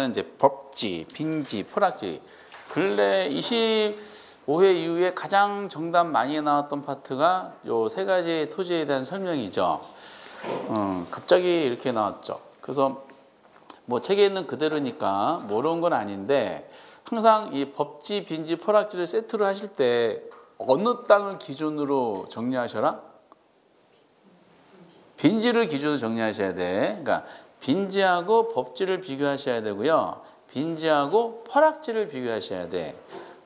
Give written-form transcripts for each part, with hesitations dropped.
이제 법지, 빈지, 포락지. 근래 25회 이후에 가장 정답 많이 나왔던 파트가 요 세 가지 토지에 대한 설명이죠. 갑자기 이렇게 나왔죠. 그래서 뭐 책에 있는 그대로니까 모르는 건 아닌데 항상 이 법지, 빈지, 포락지를 세트로 하실 때 어느 땅을 기준으로 정리하셔라? 빈지를 기준으로 정리하셔야 돼. 그러니까 빈지하고 법지를 비교하셔야 되고요. 빈지하고 포락지를 비교하셔야 돼.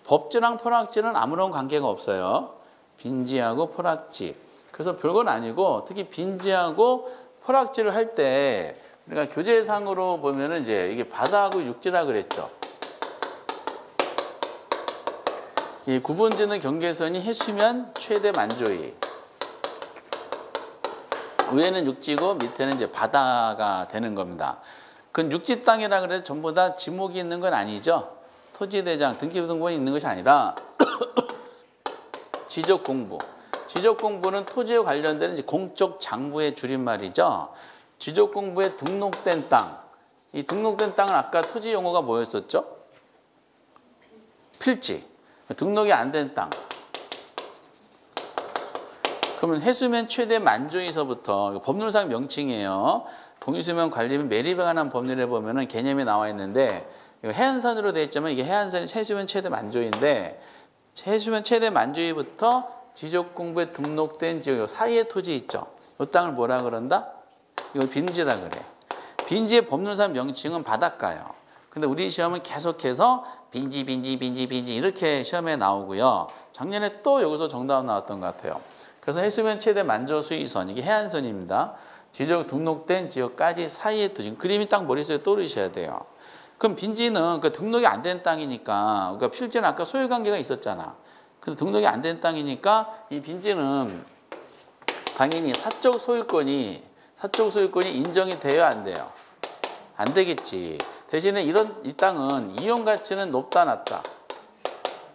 법지랑 포락지는 아무런 관계가 없어요. 빈지하고 포락지. 그래서 별건 아니고 특히 빈지하고 포락지를 할 때 우리가 교재상으로 보면은 이제 이게 바다하고 육지라 그랬죠. 이 구분짓는 경계선이 해수면 최대 만조위. 위에는 육지고 밑에는 이제 바다가 되는 겁니다. 그건 육지 땅이라 그래서 전부 다 지목이 있는 건 아니죠. 토지대장, 등기부등본이 있는 것이 아니라 지적공부. 지적공부는 토지에 관련된 이제 공적 장부의 줄임말이죠. 지적공부에 등록된 땅. 이 등록된 땅은 아까 토지 용어가 뭐였었죠? 필지. 등록이 안 된 땅. 그러면 해수면 최대 만조에서부터 법률상 명칭이에요. 공유수면 관리면 매립에 관한 법률에 보면은 개념이 나와 있는데 해안선으로 되어 있지만 이게 해안선이 해수면 최대 만조인데 해수면 최대 만조위부터 지적공부에 등록된 지역 사이의 토지 있죠. 이 땅을 뭐라 그런다? 이걸 빈지라 그래. 빈지의 법률상 명칭은 바닷가예요. 근데 우리 시험은 계속해서 빈지 이렇게 시험에 나오고요. 작년에 또 여기서 정답 나왔던 것 같아요. 그래서 해수면 최대 만조 수위선, 이게 해안선입니다. 지적 등록된 지역까지 사이의 토지. 그림이 딱 머릿속에 떠오르셔야 돼요. 그럼 빈지는 그 등록이 안 된 땅이니까, 그러니까 필지는 아까 소유관계가 있었잖아. 근데 등록이 안 된 땅이니까 이 빈지는 당연히 사적 소유권이 인정이 돼요, 안 돼요? 안 되겠지. 대신에 이 땅은 이용 가치는 높다, 낮다?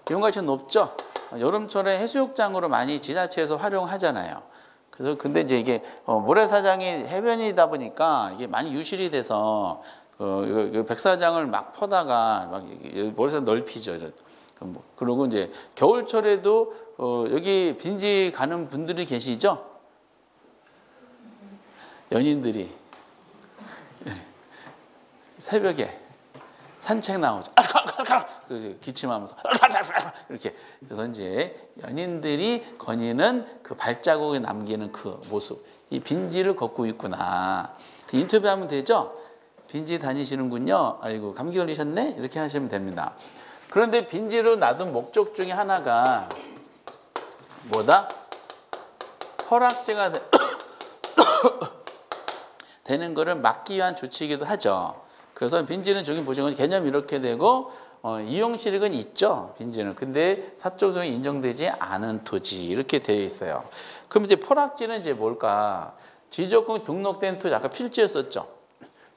이용 가치는 높죠. 여름철에 해수욕장으로 많이 지자체에서 활용하잖아요. 그래서 근데 이제 이게 모래사장이 해변이다 보니까 이게 많이 유실이 돼서 백사장을 막 퍼다가 막 모래사장 넓히죠. 그리고 이제 겨울철에도 여기 빈지 가는 분들이 계시죠? 연인들이 새벽에 산책 나오죠. 기침하면서 이렇게. 그래서 이제 연인들이 거니는 그 발자국에 남기는 그 모습. 이 빈지를 걷고 있구나. 그 인터뷰하면 되죠? 빈지 다니시는군요. 아이고 감기 걸리셨네? 이렇게 하시면 됩니다. 그런데 빈지를 놔둔 목적 중에 하나가 뭐다? 허락제가 되는 거를 막기 위한 조치이기도 하죠. 그래서 빈지는 저기 보시면 개념이 이렇게 되고 이용실익은 있죠. 빈지는. 근데 사적 소유가 인정되지 않은 토지 이렇게 되어 있어요. 그럼 이제 포락지는 이제 뭘까? 지적공이 등록된 토지 아까 필지였었죠.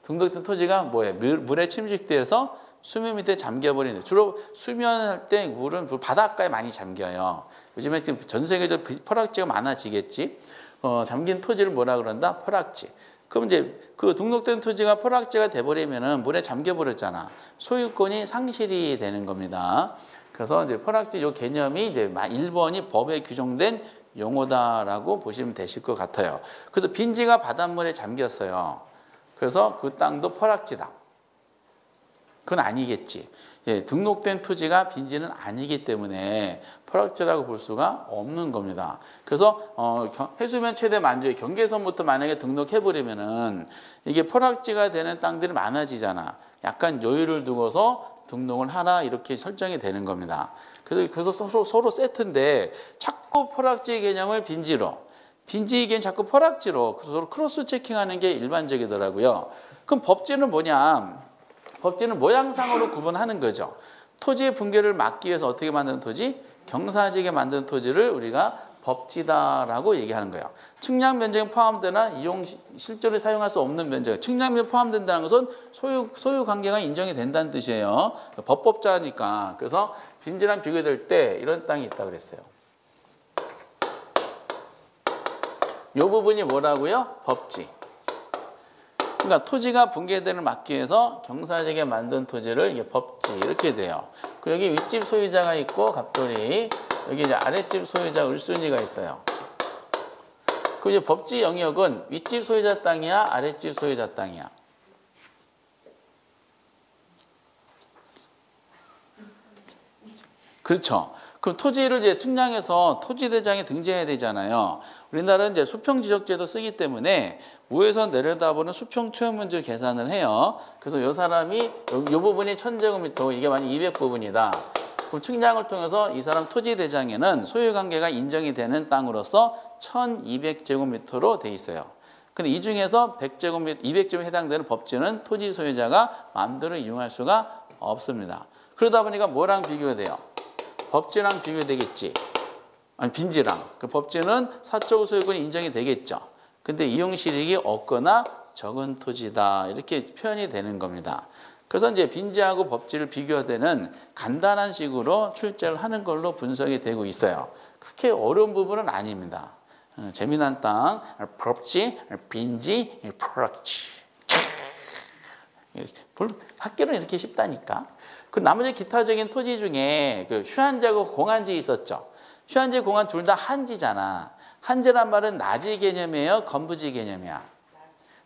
등록된 토지가 뭐예요? 물에 침식돼서 수면 밑에 잠겨버리는. 주로 수면할 때 물은 바닷가에 많이 잠겨요. 요즘에 지금 전 세계적으로 포락지가 많아지겠지. 잠긴 토지를 뭐라 그런다? 포락지. 그럼 이제 그 등록된 토지가 포락지가 돼버리면은 물에 잠겨버렸잖아. 소유권이 상실이 되는 겁니다. 그래서 이제 포락지 요 개념이 이제 1번이 법에 규정된 용어다라고 보시면 되실 것 같아요. 그래서 빈지가 바닷물에 잠겼어요. 그래서 그 땅도 포락지다. 그건 아니겠지. 예, 등록된 토지가 빈지는 아니기 때문에 포락지라고 볼 수가 없는 겁니다. 그래서 해수면 최대 만조의 경계선부터 만약에 등록해버리면은 이게 포락지가 되는 땅들이 많아지잖아. 약간 여유를 두고서 등록을 하라 이렇게 설정이 되는 겁니다. 그래서 서로 세트인데 자꾸 포락지 개념을 빈지로, 빈지 개념 자꾸 포락지로 서로 크로스 체킹하는 게 일반적이더라고요. 그럼 법지는 뭐냐? 법지는 모양상으로 구분하는 거죠. 토지의 붕괴를 막기 위해서 어떻게 만드는 토지? 경사지게 만드는 토지를 우리가 법지다라고 얘기하는 거예요. 측량 면적이 포함되나 이용 실제로 사용할 수 없는 면적. 측량 면적이 포함된다는 것은 소유 관계가 인정이 된다는 뜻이에요. 법자니까. 그래서 빈지랑 비교될 때 이런 땅이 있다 그랬어요. 이 부분이 뭐라고요? 법지. 그러니까 토지가 붕괴되는 막기 위해서 경사지게 만든 토지를 이게 법지 이렇게 돼요. 그 여기 윗집 소유자가 있고 갑돌이, 여기 이제 아랫집 소유자 을순이가 있어요. 그 이제 법지 영역은 윗집 소유자 땅이야, 아랫집 소유자 땅이야. 그렇죠. 그럼 토지를 이제 측량해서 토지대장에 등재해야 되잖아요. 우리나라는 이제 수평지적제도 쓰기 때문에 위에서 내려다보는 수평 투영 문제 계산을 해요. 그래서 이 사람이 이 부분이 1000제곱미터, 이게 만약 200부분이다. 그럼 측량을 통해서 이 사람 토지대장에는 소유관계가 인정이 되는 땅으로서 1200제곱미터로 돼 있어요. 근데 이 중에서 100제곱미터, 200제곱미터에 해당되는 법지는 토지 소유자가 마음대로 이용할 수가 없습니다. 그러다 보니까 뭐랑 비교해야 돼요? 법지랑 비교되겠지. 아니 빈지랑. 그 법지는 사적 소유권이 인정이 되겠죠. 근데 이용실익이 없거나 적은 토지다. 이렇게 표현이 되는 겁니다. 그래서 이제 빈지하고 법지를 비교되는 간단한 식으로 출제를 하는 걸로 분석이 되고 있어요. 그렇게 어려운 부분은 아닙니다. 재미난 땅, 법지, 빈지, 프락지. 학교는 이렇게 쉽다니까. 그 나머지 기타적인 토지 중에 그 휴한지하고 공한지 있었죠. 휴한지, 공한 둘 다 한지잖아. 한지란 말은 나지 개념이에요? 건부지 개념이야?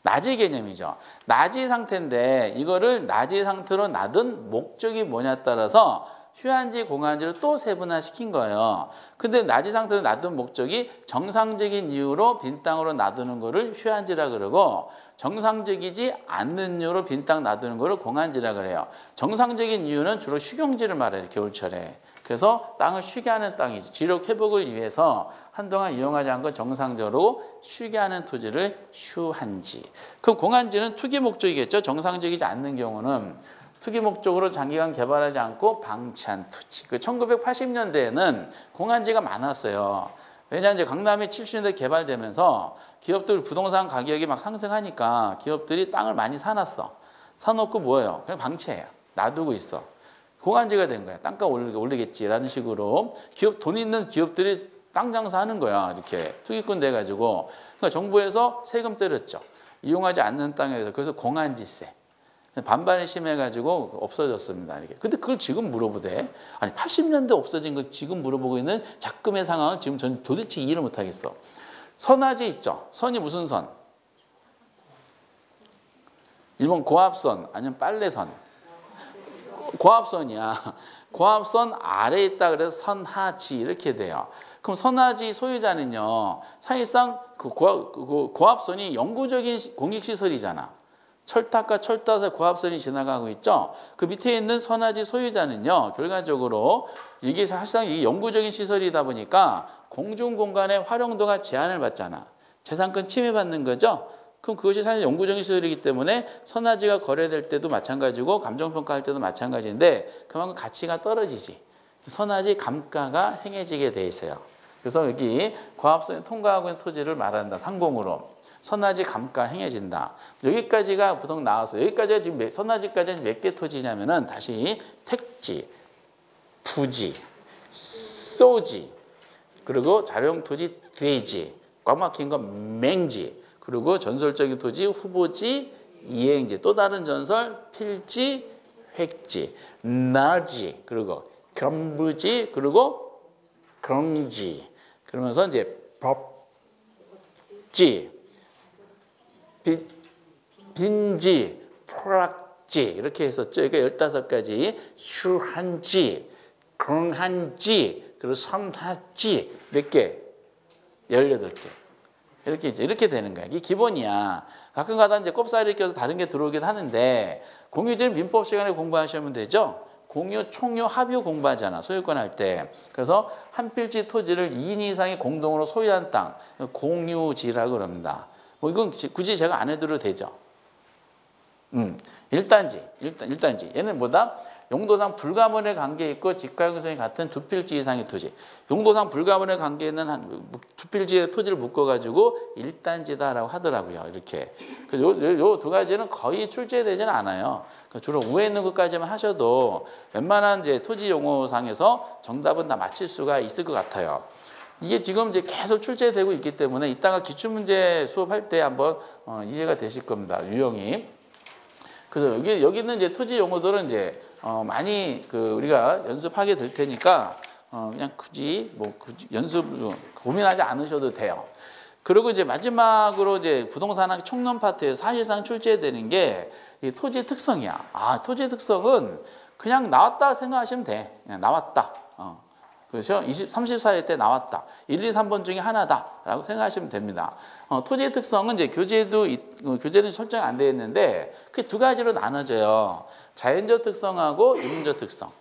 나지 개념이죠. 나지 상태인데 이거를 나지 상태로 놔둔 목적이 뭐냐에 따라서 휴한지, 공한지를 또 세분화시킨 거예요. 근데 나지 상태로 놔둔 목적이 정상적인 이유로 빈 땅으로 놔두는 거를 휴한지라 그러고, 정상적이지 않는 이유로 빈 땅 놔두는 거를 공한지라 그래요. 정상적인 이유는 주로 휴경지를 말해요, 겨울철에. 그래서 땅을 쉬게 하는 땅이지. 지력 회복을 위해서 한동안 이용하지 않고 정상적으로 쉬게 하는 토지를 휴한지. 그럼 공한지는 투기 목적이겠죠. 정상적이지 않는 경우는 투기 목적으로 장기간 개발하지 않고 방치한 토지. 그 1980년대에는 공한지가 많았어요. 왜냐하면 이제 강남이 70년대 개발되면서 기업들 부동산 가격이 막 상승하니까 기업들이 땅을 많이 사놨어. 사놓고 뭐예요? 그냥 방치해요. 놔두고 있어. 공한지가 된 거야. 땅값 올리겠지라는 식으로 돈 있는 기업들이 땅 장사하는 거야. 이렇게 투기꾼 돼가지고. 그러니까 정부에서 세금 때렸죠. 이용하지 않는 땅에서. 그래서 공한지세. 반발이 심해가지고 없어졌습니다. 이렇게. 근데 그걸 지금 물어보대. 아니 80년대 없어진 걸 지금 물어보고 있는 작금의 상황은 지금 전 도대체 이해를 못하겠어. 선화지 있죠. 선이 무슨 선? 일본 고압선 아니면 빨래선. 고압선이야. 고압선 아래에 있다 그래서 선하지 이렇게 돼요. 그럼 선하지 소유자는요. 사실상 그 고압선이 영구적인 공익시설이잖아. 철탑과 철탑에 고압선이 지나가고 있죠. 그 밑에 있는 선하지 소유자는요. 결과적으로 이게 사실상 이 영구적인 시설이다 보니까 공중공간의 활용도가 제한을 받잖아. 재산권 침해받는 거죠. 그럼 그것이 사실 영구적인 시설이기 때문에 선하지가 거래될 때도 마찬가지고 감정평가할 때도 마찬가지인데 그만큼 가치가 떨어지지. 선하지 감가가 행해지게 돼 있어요. 그래서 여기 고압선이 통과하고 있는 토지를 말한다. 상공으로. 선하지 감가 행해진다. 여기까지가 보통 나왔어요. 여기까지가 지금 선하지까지는 몇 개 토지냐면은 다시 택지, 부지, 소지, 그리고 자룡 토지, 돼지, 꽉 막힌 건 맹지, 그리고 전설적인 토지, 후보지, 이행지, 또 다른 전설, 필지, 획지, 나지, 그리고 겸부지, 그리고 경지. 그러면서 이제 법지, 빈지, 프락지 이렇게 했었죠. 그러니까 15가지 휴한지, 공한지, 그리고 선하지 몇 개? 18개. 이렇게 되는 거야. 이게 기본이야. 가끔가다 이제 꼽사리를 껴서 다른 게 들어오긴 하는데 공유지는 민법 시간에 공부하시면 되죠. 공유, 총유, 합유 공부하잖아. 소유권 할 때. 그래서 한 필지 토지를 2인 이상이 공동으로 소유한 땅, 공유지라고 그럽니다. 뭐 이건 굳이 제가 안 해도 되죠. 1단지. 얘는 뭐다? 용도상 불가문의 관계에 있고 직가 형성이 같은 두 필지 이상의 토지. 용도상 불가문의 관계에 있는 두 필지의 토지를 묶어가지고 1단지다라고 하더라고요. 이렇게. 요 두 가지는 거의 출제되지는 않아요. 주로 위에 있는 것까지만 하셔도 웬만한 이제 토지 용어상에서 정답은 다 맞힐 수가 있을 것 같아요. 이게 지금 이제 계속 출제되고 있기 때문에 이따가 기출문제 수업할 때 한번 이해가 되실 겁니다. 유형이. 그래서 여기는 이제 토지 용어들은 이제 많이 우리가 연습하게 될 테니까 그냥 굳이 연습 고민하지 않으셔도 돼요. 그리고 이제 마지막으로 이제 부동산학 총론 파트에 사실상 출제되는 게 이 토지의 특성이야. 토지의 특성은 그냥 나왔다 생각하시면 돼. 그냥 나왔다. 그렇죠? 34회 때 나왔다. 1, 2, 3번 중에 하나다라고 생각하시면 됩니다. 토지의 특성은 이제 교재는 설정이 안 되어 있는데 그 두 가지로 나눠져요. 자연적 특성하고 인문적 특성.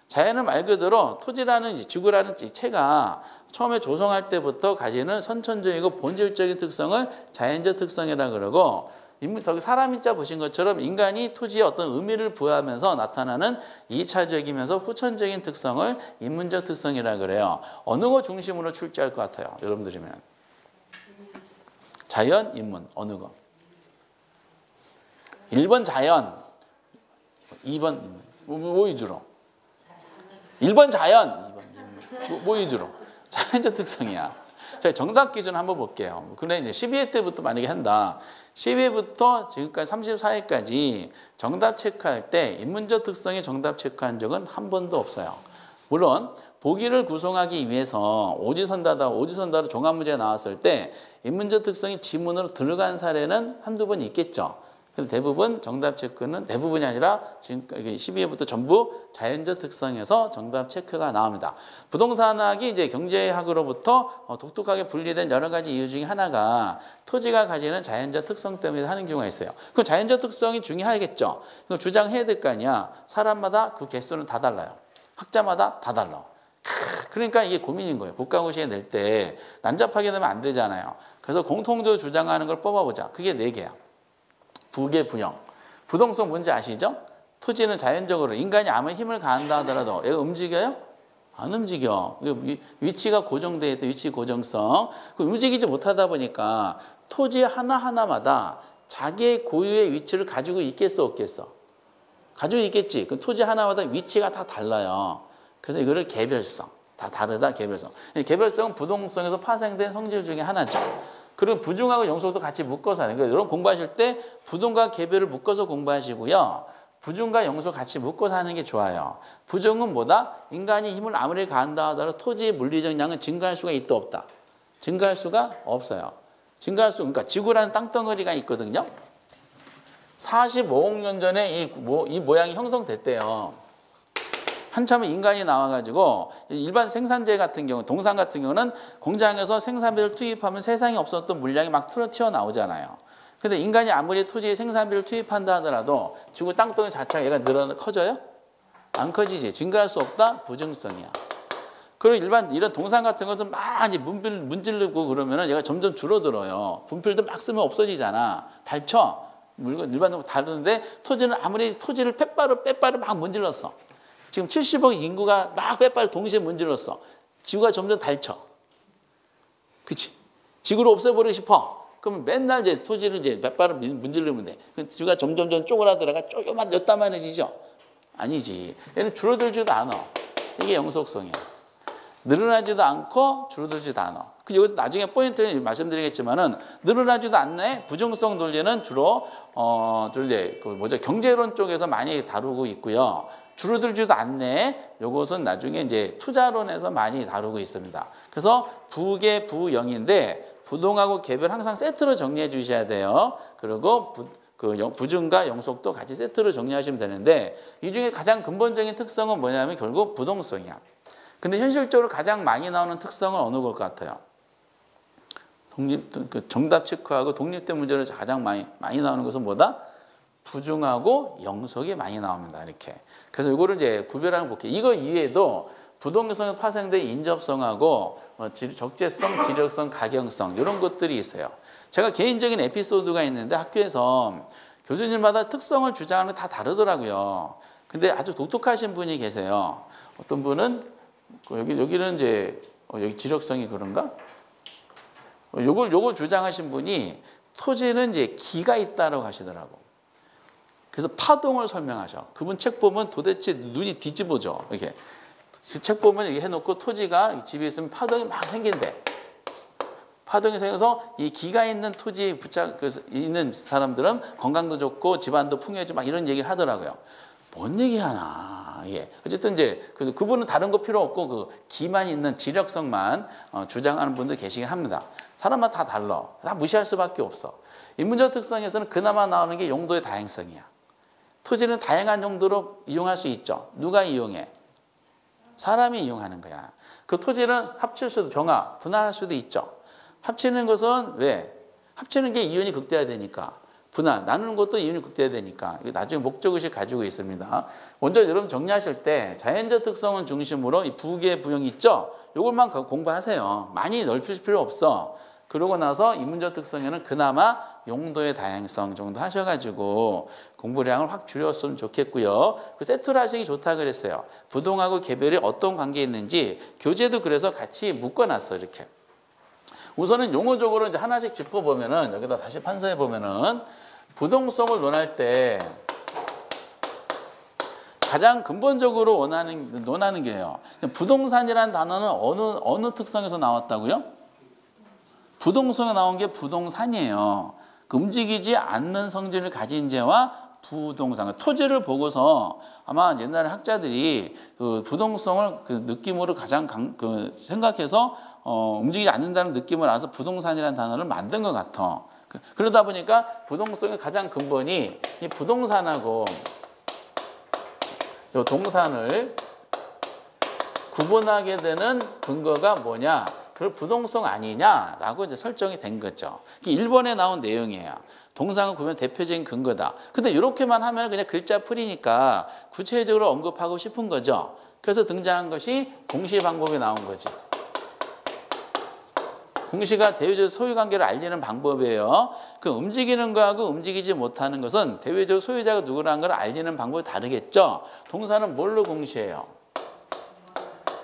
자연은 말 그대로 토지라는 지구라는 체가 처음에 조성할 때부터 가지는 선천적이고 본질적인 특성을 자연적 특성이라 그러고 저기 사람 인자 보신 것처럼 인간이 토지에 어떤 의미를 부여하면서 나타나는 2차적이면서 후천적인 특성을 인문적 특성이라 그래요. 어느 거 중심으로 출제할 것 같아요? 여러분들이면. 자연, 인문 어느 거? 1번 자연, 2번 인문. 뭐 위주로? 1번 자연, 2번 인문. 뭐 위주로? 자연적 특성이야. 자, 정답 기준 한번 볼게요. 근데 이제 12회 때부터 만약에 한다. 12회부터 지금까지 34회까지 정답 체크할 때 인문적 특성의 정답 체크한 적은 한 번도 없어요. 물론 보기를 구성하기 위해서 오지선다로 종합문제 나왔을 때 인문적 특성이 지문으로 들어간 사례는 한두 번 있겠죠. 그래서 대부분 정답 체크는 대부분이 아니라 지금 12회부터 전부 자연적 특성에서 정답 체크가 나옵니다. 부동산학이 이제 경제학으로부터 독특하게 분리된 여러 가지 이유 중에 하나가 토지가 가지는 자연적 특성 때문에 하는 경우가 있어요. 그럼 자연적 특성이 중요하겠죠. 그럼 주장해야 될 거 아니야. 사람마다 그 개수는 다 달라요. 학자마다 다 달라. 그러니까 이게 고민인 거예요. 국가고시에 낼 때 난잡하게 되면 안 되잖아요. 그래서 공통적으로 주장하는 걸 뽑아보자. 그게 4개야. 부계, 부형. 부동성 뭔지 아시죠? 토지는 자연적으로 인간이 아무리 힘을 가한다 하더라도 얘가 움직여요? 안 움직여. 위치가 고정되어 있다. 위치 고정성. 움직이지 못하다 보니까 토지 하나하나마다 자기의 고유의 위치를 가지고 있겠어 없겠어? 가지고 있겠지. 그 토지 하나마다 위치가 다 달라요. 그래서 이거를 개별성. 다 다르다 개별성. 개별성은 부동성에서 파생된 성질 중에 하나죠. 그리고 부중하고 영속도 같이 묶어서 하는 거예요. 여러분 공부하실 때 부등과 개별을 묶어서 공부하시고요. 부중과 영속 같이 묶어서 하는 게 좋아요. 부중은 뭐다? 인간이 힘을 아무리 가한다 하더라도 토지의 물리적 양은 증가할 수가 있다 없다? 증가할 수가 없어요. 그러니까 지구라는 땅덩어리가 있거든요. 45억 년 전에 이 모양이 형성됐대요. 한참 인간이 나와가지고 일반 생산재 같은 경우, 동산 같은 경우는 공장에서 생산비를 투입하면 세상에 없었던 물량이 막 튀어나오잖아요. 근데 인간이 아무리 토지에 생산비를 투입한다 하더라도 지구 땅덩어리 자체가 얘가 커져요? 안 커지지. 증가할 수 없다? 부증성이야. 그리고 이런 동산 같은 것은 막 이제 문지르고 그러면은 얘가 점점 줄어들어요. 분필도 막 쓰면 없어지잖아. 닳죠? 일반적으로 다르는데 토지는 아무리 토지를 빼빠로 막 문질렀어. 지금 70억 인구가 막 빼빠로 동시에 문질렀어. 지구가 점점 닳죠. 그치? 지구를 없애버리고 싶어. 그러면 맨날 이제 토지를 이제 빼빠로 문지르면 돼. 지구가 점점 쪼그라들어가 조금만 엿다만해지죠? 아니지. 얘는 줄어들지도 않아. 이게 영속성이야. 늘어나지도 않고 줄어들지도 않아. 여기서 나중에 포인트를 말씀드리겠지만은 늘어나지도 않네. 부정성 논리는 주로 경제론 쪽에서 많이 다루고 있고요. 줄어들지도 않네. 요것은 나중에 이제 투자론에서 많이 다루고 있습니다. 그래서 부계, 부영인데 부동하고 개별 항상 세트로 정리해 주셔야 돼요. 그리고 부증과 영속도 같이 세트로 정리하시면 되는데 이 중에 가장 근본적인 특성은 뭐냐면 결국 부동성이야. 근데 현실적으로 가장 많이 나오는 특성은 어느 것 같아요? 정답 체크하고 독립된 문제로 가장 많이 나오는 것은 뭐다? 부중하고 영속이 많이 나옵니다. 이렇게. 그래서 이거를 이제 구별하는 볼게요. 이거 이외에도 부동성에 파생된 인접성하고 적재성, 지력성, 가경성 이런 것들이 있어요. 제가 개인적인 에피소드가 있는데 학교에서 교수님마다 특성을 주장하는 게 다 다르더라고요. 근데 아주 독특하신 분이 계세요. 어떤 분은 여기는 이제 여기 지력성이 그런가? 요걸 주장하신 분이 토지는 이제 기가 있다고 하시더라고. 그래서 파동을 설명하셔. 그분 책 보면 도대체 눈이 뒤집어져. 이렇게 책 보면 이렇게 해놓고 토지가 집에 있으면 파동이 막 생긴대. 파동이 생겨서 이 기가 있는 토지에 있는 사람들은 건강도 좋고 집안도 풍요해지고 막 이런 얘기를 하더라고요. 뭔 얘기하나. 예. 어쨌든 이제 그분은 다른 거 필요 없고 그 기만 있는 지력성만 주장하는 분들 계시긴 합니다. 사람마다 다 달라. 다 무시할 수밖에 없어. 인문적 특성에서는 그나마 나오는 게 용도의 다양성이야. 토지는 다양한 용도로 이용할 수 있죠. 누가 이용해? 사람이 이용하는 거야. 그 토지는 합칠 수도 병합, 분할할 수도 있죠. 합치는 것은 왜? 합치는 게 이윤이 극대화되니까. 분할, 나누는 것도 이윤이 극대화되니까. 이게 나중에 목적의식 가지고 있습니다. 먼저 여러분 정리하실 때 자연적 특성을 중심으로 이 부계, 부형 있죠? 이것만 공부하세요. 많이 넓힐 필요 없어. 그러고 나서 인문적 특성에는 그나마 용도의 다양성 정도 하셔가지고 공부량을 확 줄였으면 좋겠고요. 그 세트로 하시기 좋다 그랬어요. 부동하고 개별이 어떤 관계에 있는지 교재도 그래서 같이 묶어놨어 이렇게. 우선은 용어적으로 이제 하나씩 짚어보면은 여기다 다시 판서해보면은 부동성을 논할 때 가장 근본적으로 논하는 게요. 부동산이라는 단어는 어느 특성에서 나왔다고요? 부동성에 나온 게 부동산이에요. 그 움직이지 않는 성질을 가진 재와 부동산, 토지를 보고서 아마 옛날에 학자들이 그 부동성을 그 느낌으로 가장 생각해서 움직이지 않는다는 느낌을 알아서 부동산이라는 단어를 만든 것 같아. 그러다 보니까 부동성의 가장 근본이 이 부동산하고 이 동산을 구분하게 되는 근거가 뭐냐? 그 부동성 아니냐라고 이제 설정이 된 거죠. 이게 1번에 나온 내용이에요. 동상을 구분 대표적인 근거다. 근데 이렇게만 하면 그냥 글자 풀이니까 구체적으로 언급하고 싶은 거죠. 그래서 등장한 것이 공시 방법이 나온 거지. 공시가 대외적 소유관계를 알리는 방법이에요. 그 움직이는 거하고 움직이지 못하는 것은 대외적 소유자가 누구라는 걸 알리는 방법이 다르겠죠. 동사는 뭘로 공시해요?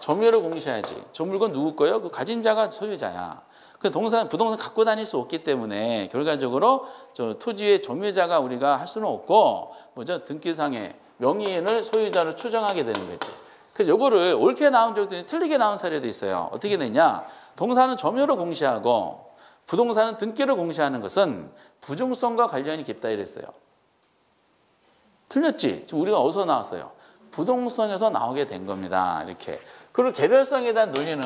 점유로 공시해야지. 저 물건 누구 거예요? 그 가진 자가 소유자야. 그 부동산 갖고 다닐 수 없기 때문에 결과적으로 저 토지의 점유자가 우리가 할 수는 없고 뭐죠? 등기상의 명의인을 소유자로 추정하게 되는 거지. 그래서 요거를 옳게 나온 적도 있는데 틀리게 나온 사례도 있어요. 어떻게 되냐? 동사는 점유로 공시하고 부동산은 등기로 공시하는 것은 부중성과 관련이 깊다 이랬어요. 틀렸지? 지금 우리가 어디서 나왔어요? 부동성에서 나오게 된 겁니다. 이렇게. 그리고 개별성에 대한 논리는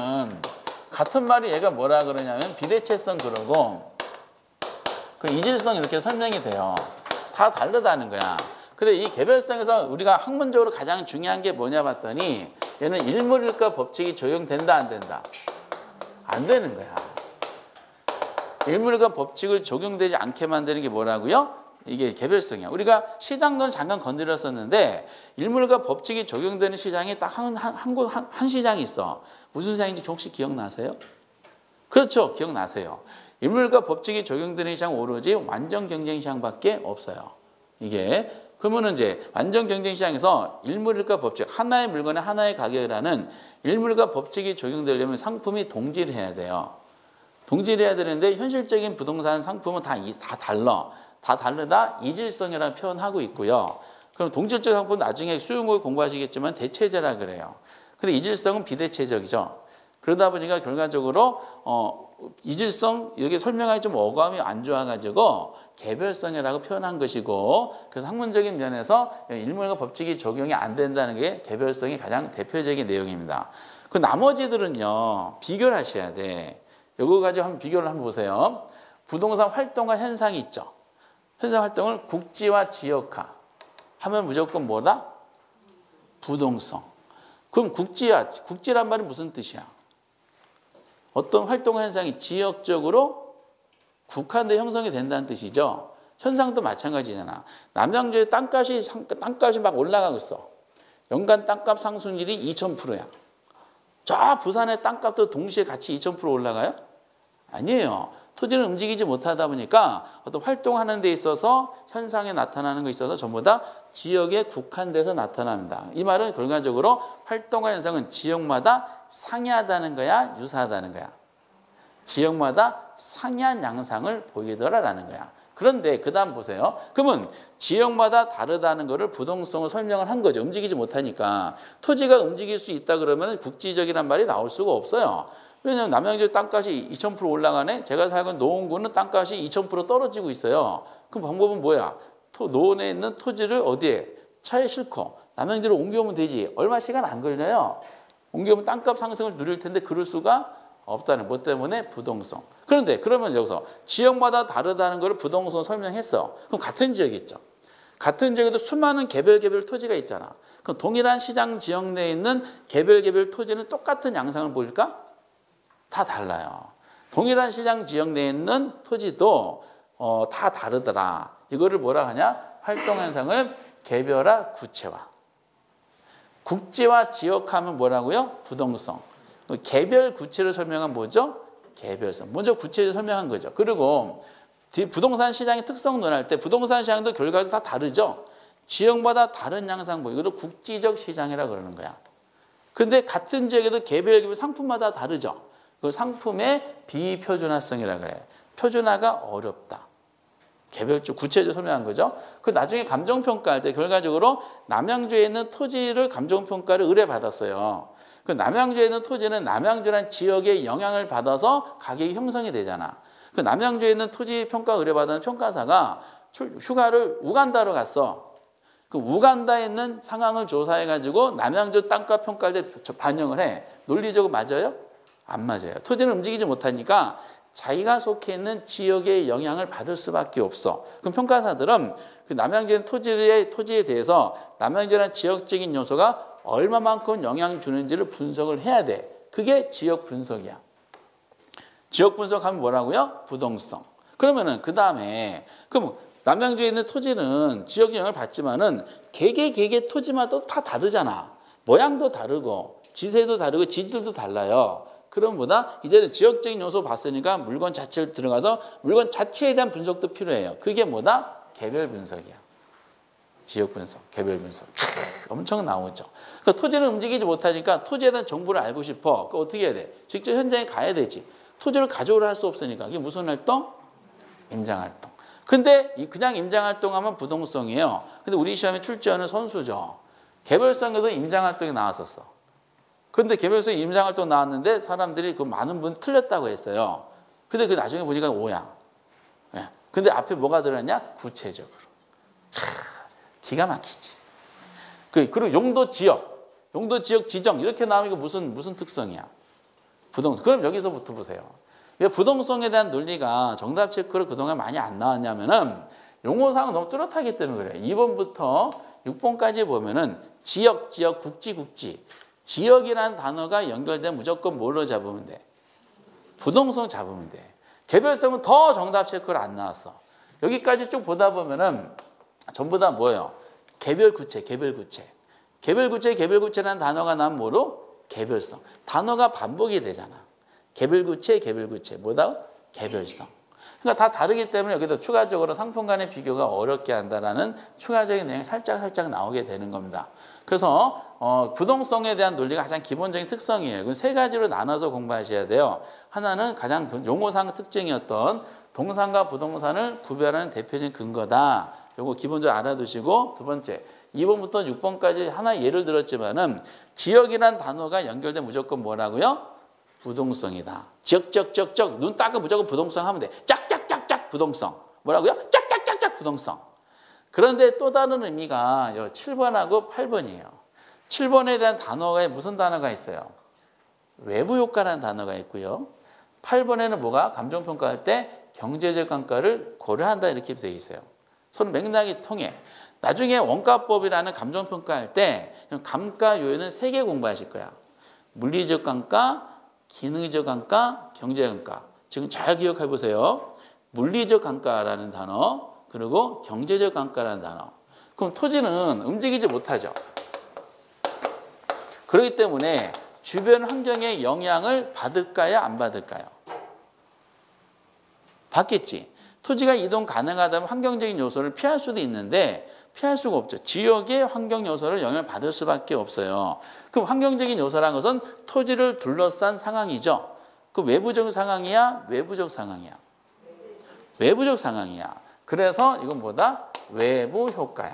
같은 말이 얘가 뭐라 그러냐면 비대체성 그러고 그 이질성 이렇게 설명이 돼요. 다 다르다는 거야. 근데 이 개별성에서 우리가 학문적으로 가장 중요한 게 뭐냐 봤더니 얘는 일물일가 법칙이 적용된다 안 된다? 안 되는 거야. 일물일가 법칙을 적용되지 않게 만드는 게 뭐라고요? 이게 개별성이야. 우리가 시장론을 잠깐 건드렸었는데 일물과 법칙이 적용되는 시장이 딱 한 시장이 있어. 무슨 시장인지 혹시 기억나세요? 그렇죠. 기억나세요. 일물과 법칙이 적용되는 시장 오로지 완전 경쟁 시장밖에 없어요. 이게 그러면은 이제 완전 경쟁 시장에서 일물과 법칙 하나의 물건에 하나의 가격이라는 일물과 법칙이 적용되려면 상품이 동질해야 돼요. 동질해야 되는데 현실적인 부동산 상품은 다 달라. 다 다르다 이질성이라는 표현하고 있고요. 그럼 동질적 상품은 나중에 수용을 공부하시겠지만 대체제라 그래요. 근데 이질성은 비대체적이죠. 그러다 보니까 결과적으로 이질성 여기 설명하기 좀 어감이 안 좋아가지고 개별성이라고 표현한 것이고 그래서 학문적인 면에서 일물과 법칙이 적용이 안 된다는 게 개별성이 가장 대표적인 내용입니다. 그 나머지들은요 비교를 하셔야 돼. 이거 가지고 한번 비교를 한번 보세요. 부동산 활동과 현상이 있죠. 현상 활동을 국지와 지역화 하면 무조건 뭐다? 부동성. 그럼 국지란 말은 무슨 뜻이야? 어떤 활동 현상이 지역적으로 국한돼 형성이 된다는 뜻이죠. 현상도 마찬가지잖아. 남양주의 땅값이 막 올라가고 있어. 연간 땅값 상승률이 2000%야. 저 부산의 땅값도 동시에 같이 2000% 올라가요? 아니에요. 토지는 움직이지 못하다 보니까 어떤 활동하는 데 있어서 현상에 나타나는 거 있어서 전부 다 지역에 국한돼서 나타납니다. 이 말은 결과적으로 활동과 현상은 지역마다 상이하다는 거야, 유사하다는 거야. 지역마다 상이한 양상을 보이더라라는 거야. 그런데 그 다음 보세요. 그러면 지역마다 다르다는 거를 부동성을 설명을 한 거죠. 움직이지 못하니까. 토지가 움직일 수 있다 그러면 국지적이란 말이 나올 수가 없어요. 왜냐하면 남양주 땅값이 2000% 올라가네. 제가 살고 있는 노원구는 땅값이 2000% 떨어지고 있어요. 그럼 방법은 뭐야? 노원에 있는 토지를 어디에? 차에 싣고 남양주로 옮겨오면 되지. 얼마 시간 안 걸려요. 옮겨오면 땅값 상승을 누릴 텐데 그럴 수가 없다는 것 때문에 부동성. 그런데 그러면 여기서 지역마다 다르다는 걸 부동성 설명했어. 그럼 같은 지역이죠. 같은 지역에도 수많은 개별 토지가 있잖아. 그럼 동일한 시장 지역 내에 있는 개별 토지는 똑같은 양상을 보일까? 다 달라요. 동일한 시장 지역 내에 있는 토지도 다 다르더라. 이거를 뭐라 하냐? 활동 현상을 개별화, 구체화. 국지와 지역하면 뭐라고요? 부동성. 개별 구체를 설명한 뭐죠? 개별성. 먼저 구체를 설명한 거죠. 그리고 부동산 시장의 특성 논할 때 부동산 시장도 결과도 다 다르죠. 지역마다 다른 양상 보이고 이걸 국지적 시장이라 그러는 거야. 근데 같은 지역에도 개별 상품마다 다르죠. 그 상품의 비표준화성이라 그래. 표준화가 어렵다. 개별적 구체적으로 설명한 거죠. 그 나중에 감정평가할 때 결과적으로 남양주에 있는 토지를 감정평가를 의뢰받았어요. 그 남양주에 있는 토지는 남양주라는 지역의 영향을 받아서 가격이 형성이 되잖아. 그 남양주에 있는 토지 평가 의뢰받은 평가사가 휴가를 우간다로 갔어. 그 우간다에 있는 상황을 조사해가지고 남양주 땅값 평가를 반영을 해. 논리적으로 맞아요? 안 맞아요. 토지는 움직이지 못하니까 자기가 속해 있는 지역의 영향을 받을 수밖에 없어. 그럼 평가사들은 그 남양주의 토지에 대해서 남양주라는 지역적인 요소가 얼마만큼 영향을 주는지를 분석을 해야 돼. 그게 지역 분석이야. 지역 분석하면 뭐라고요? 부동성. 그러면은 그 다음에 그럼 남양주에 있는 토지는 지역 영향을 받지만은 개개 토지마다 다 다르잖아. 모양도 다르고 지세도 다르고 지질도 달라요. 그럼 뭐다? 이제는 지역적인 요소 봤으니까 물건 자체를 들어가서 물건 자체에 대한 분석도 필요해요. 그게 뭐다? 개별 분석이야. 지역 분석, 개별 분석. 엄청 나오죠. 그러니까 토지는 움직이지 못하니까 토지에 대한 정보를 알고 싶어. 그 어떻게 해야 돼? 직접 현장에 가야 되지. 토지를 가져오려 할 수 없으니까. 그게 무슨 활동? 임장활동. 근데 그냥 임장활동하면 부동성이에요. 근데 우리 시험에 출제하는 선수죠. 개별성에도 임장활동이 나왔었어. 근데 개별성 임장활동 나왔는데 사람들이 그 많은 분 틀렸다고 했어요. 근데 그 나중에 보니까 O야. 네. 근데 앞에 뭐가 들어갔냐? 구체적으로. 기가 막히지. 그리고 용도 지역 지정 이렇게 나오면 이거 무슨 특성이야? 부동성. 그럼 여기서부터 보세요. 왜 부동성에 대한 논리가 정답 체크를 그동안 많이 안 나왔냐면은 용어상은 너무 뚜렷하기 때문에 그래요. 2번부터 6번까지 보면은 지역, 국지. 지역이라는 단어가 연결되면 무조건 뭘로 잡으면 돼? 부동성 잡으면 돼. 개별성은 더 정답 체크를 안 나왔어. 여기까지 쭉 보다 보면은 전부 다 뭐예요? 개별 구체라는 단어가 나면 뭐로? 개별성. 단어가 반복이 되잖아. 개별 구체. 뭐다? 개별성. 그러니까 다 다르기 때문에 여기도 추가적으로 상품 간의 비교가 어렵게 한다라는 추가적인 내용이 살짝 나오게 되는 겁니다. 그래서 부동성에 대한 논리가 가장 기본적인 특성이에요. 그건 세 가지로 나눠서 공부하셔야 돼요. 하나는 가장 용어상 특징이었던 동산과 부동산을 구별하는 대표적인 근거다. 요거 기본적으로 알아두시고 두 번째 2번부터 6번까지 하나 예를 들었지만은 지역이란 단어가 연결된 무조건 뭐라고요? 부동성이다. 지역 눈 닦으면 무조건 부동성 하면 돼. 짝짝짝짝 부동성. 뭐라고요? 짝짝짝짝 부동성. 그런데 또 다른 의미가 7번하고 8번이에요. 7번에 대한 단어가 무슨 단어가 있어요? 외부 효과라는 단어가 있고요. 8번에는 뭐가? 감정평가할 때 경제적 감가를 고려한다 이렇게 되어 있어요. 서로 맥락이 통해. 나중에 원가법이라는 감정평가할 때 감가 요인은 3개 공부하실 거야. 물리적 감가, 기능적 감가, 경제적 감가. 지금 잘 기억해 보세요. 물리적 감가라는 단어, 그리고 경제적 감가라는 단어. 그럼 토지는 움직이지 못하죠. 그렇기 때문에 주변 환경의 영향을 받을까요? 안 받을까요? 받겠지. 토지가 이동 가능하다면 환경적인 요소를 피할 수도 있는데 피할 수가 없죠. 지역의 환경 요소를 영향을 받을 수밖에 없어요. 그럼 환경적인 요소라는 것은 토지를 둘러싼 상황이죠. 그 외부적 상황이야? 외부적 상황이야? 외부적 상황이야. 그래서 이건 뭐다? 외부 효과야.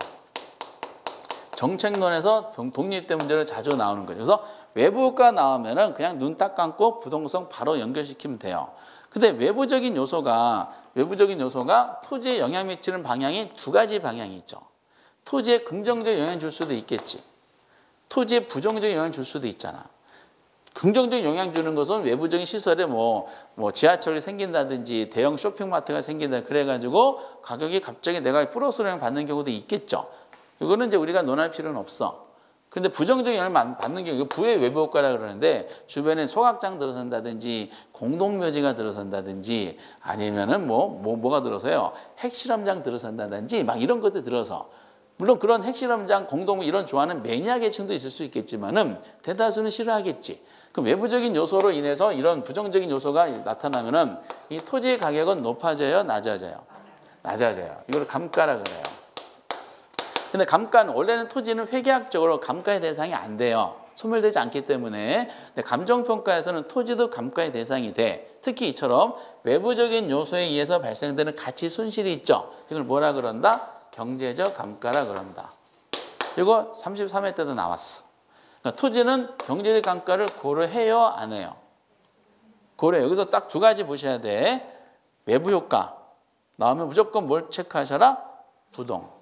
정책론에서 독립된 문제로 자주 나오는 거죠. 그래서 외부 효과 나오면은 그냥 눈 딱 감고 부동성 바로 연결시키면 돼요. 근데 외부적인 요소가 토지에 영향 미치는 방향이 두 가지 방향이 있죠. 토지에 긍정적 영향 줄 수도 있겠지. 토지에 부정적 영향 줄 수도 있잖아. 긍정적 영향 주는 것은 외부적인 시설에 뭐 지하철이 생긴다든지 대형 쇼핑마트가 생긴다 그래가지고 가격이 갑자기 내가 플러스 영향 받는 경우도 있겠죠. 이거는 이제 우리가 논할 필요는 없어. 근데 부정적 영향을 받는 경우, 부의 외부 효과라 그러는데 주변에 소각장 들어선다든지 공동묘지가 들어선다든지 아니면은 뭐가 들어서요? 핵실험장 들어선다든지 막 이런 것들 들어서 물론 그런 핵실험장 공동 이런 좋아하는 매니아 계층도 있을 수 있겠지만은 대다수는 싫어하겠지. 그럼 외부적인 요소로 인해서 이런 부정적인 요소가 나타나면은 이 토지의 가격은 높아져요, 낮아져요? 낮아져요. 이걸 감가라 그래요. 근데 감가는 원래는 토지는 회계학적으로 감가의 대상이 안 돼요. 소멸되지 않기 때문에. 근데 감정평가에서는 토지도 감가의 대상이 돼. 특히 이처럼 외부적인 요소에 의해서 발생되는 가치 손실이 있죠. 이걸 뭐라 그런다? 경제적 감가라 그런다. 이거 33회 때도 나왔어. 그러니까 토지는 경제적 감가를 고려해요, 안 해요? 고려해요. 여기서 딱 두 가지 보셔야 돼. 외부 효과 나오면 무조건 뭘 체크하셔라? 부동.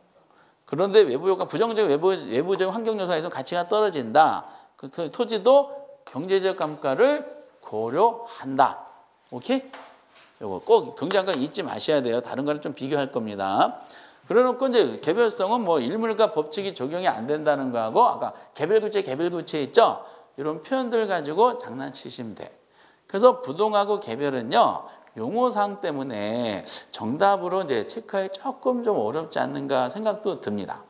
그런데 외부 효과, 부정적 외부적 환경 요소에서 가치가 떨어진다. 그 토지도 경제적 감가를 고려한다. 오케이? 요거 꼭 경제적 감가 잊지 마셔야 돼요. 다른 거랑 좀 비교할 겁니다. 그래놓고 이제 개별성은 뭐 일물과 법칙이 적용이 안 된다는 거하고 아까 개별구체 있죠? 이런 표현들 가지고 장난치시면 돼. 그래서 부동하고 개별은요. 용어상 때문에 정답으로 이제 체크하기 조금 좀 어렵지 않는가 생각도 듭니다.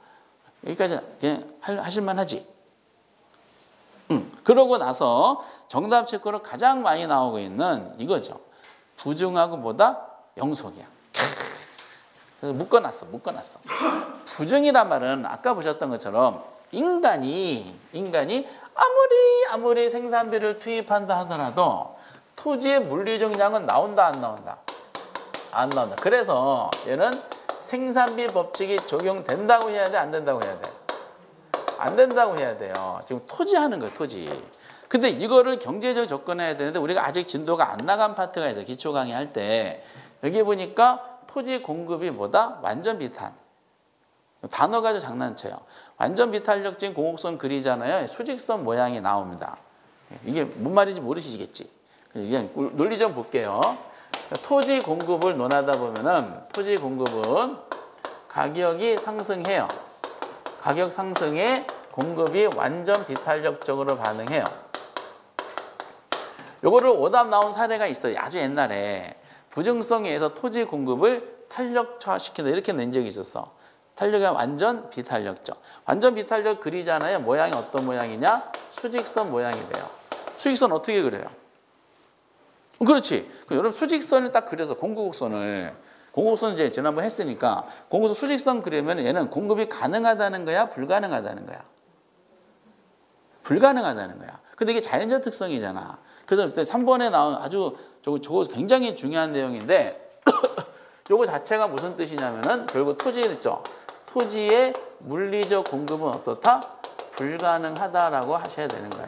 여기까지 그냥 하실만 하지. 그러고 나서 정답 체크로 가장 많이 나오고 있는 이거죠. 부중하고 뭐다? 영속이야. 그래서 묶어놨어. 부중이란 말은 아까 보셨던 것처럼 인간이 아무리 생산비를 투입한다 하더라도 토지의 물리적 양은 나온다, 안 나온다? 안 나온다. 그래서 얘는 생산비 법칙이 적용된다고 해야 돼, 안 된다고 해야 돼? 안 된다고 해야 돼요. 지금 토지 하는 거예요, 토지. 근데 이거를 경제적으로 접근해야 되는데 우리가 아직 진도가 안 나간 파트가 있어요. 기초 강의 할 때. 여기 보니까 토지 공급이 뭐다? 완전 비탄. 단어 가지고 장난쳐요. 완전 비탄력진 공곡선 그리잖아요. 수직선 모양이 나옵니다. 이게 뭔 말인지 모르시겠지? 이제 논리 좀 볼게요. 토지 공급을 논하다 보면은 토지 공급은 가격이 상승해요. 가격 상승에 공급이 완전 비탄력적으로 반응해요. 요거를 오답 나온 사례가 있어요. 아주 옛날에 부증성에 의해서 토지 공급을 탄력화시킨다 이렇게 낸 적이 있었어. 탄력이 완전 비탄력적. 완전 비탄력 그리잖아요. 모양이 어떤 모양이냐? 수직선 모양이 돼요. 수직선 어떻게 그려요? 그렇지. 여러분 수직선을 딱 그려서 공급선을 이제 지난번 했으니까 공급선 수직선 그리면 얘는 공급이 가능하다는 거야, 불가능하다는 거야? 불가능하다는 거야. 근데 이게 자연적 특성이잖아. 그래서 그때 3번에 나온 아주 저거 굉장히 중요한 내용인데 요거 자체가 무슨 뜻이냐면은 결국 토지에 있죠. 토지의 물리적 공급은 어떻다? 불가능하다라고 하셔야 되는 거예요.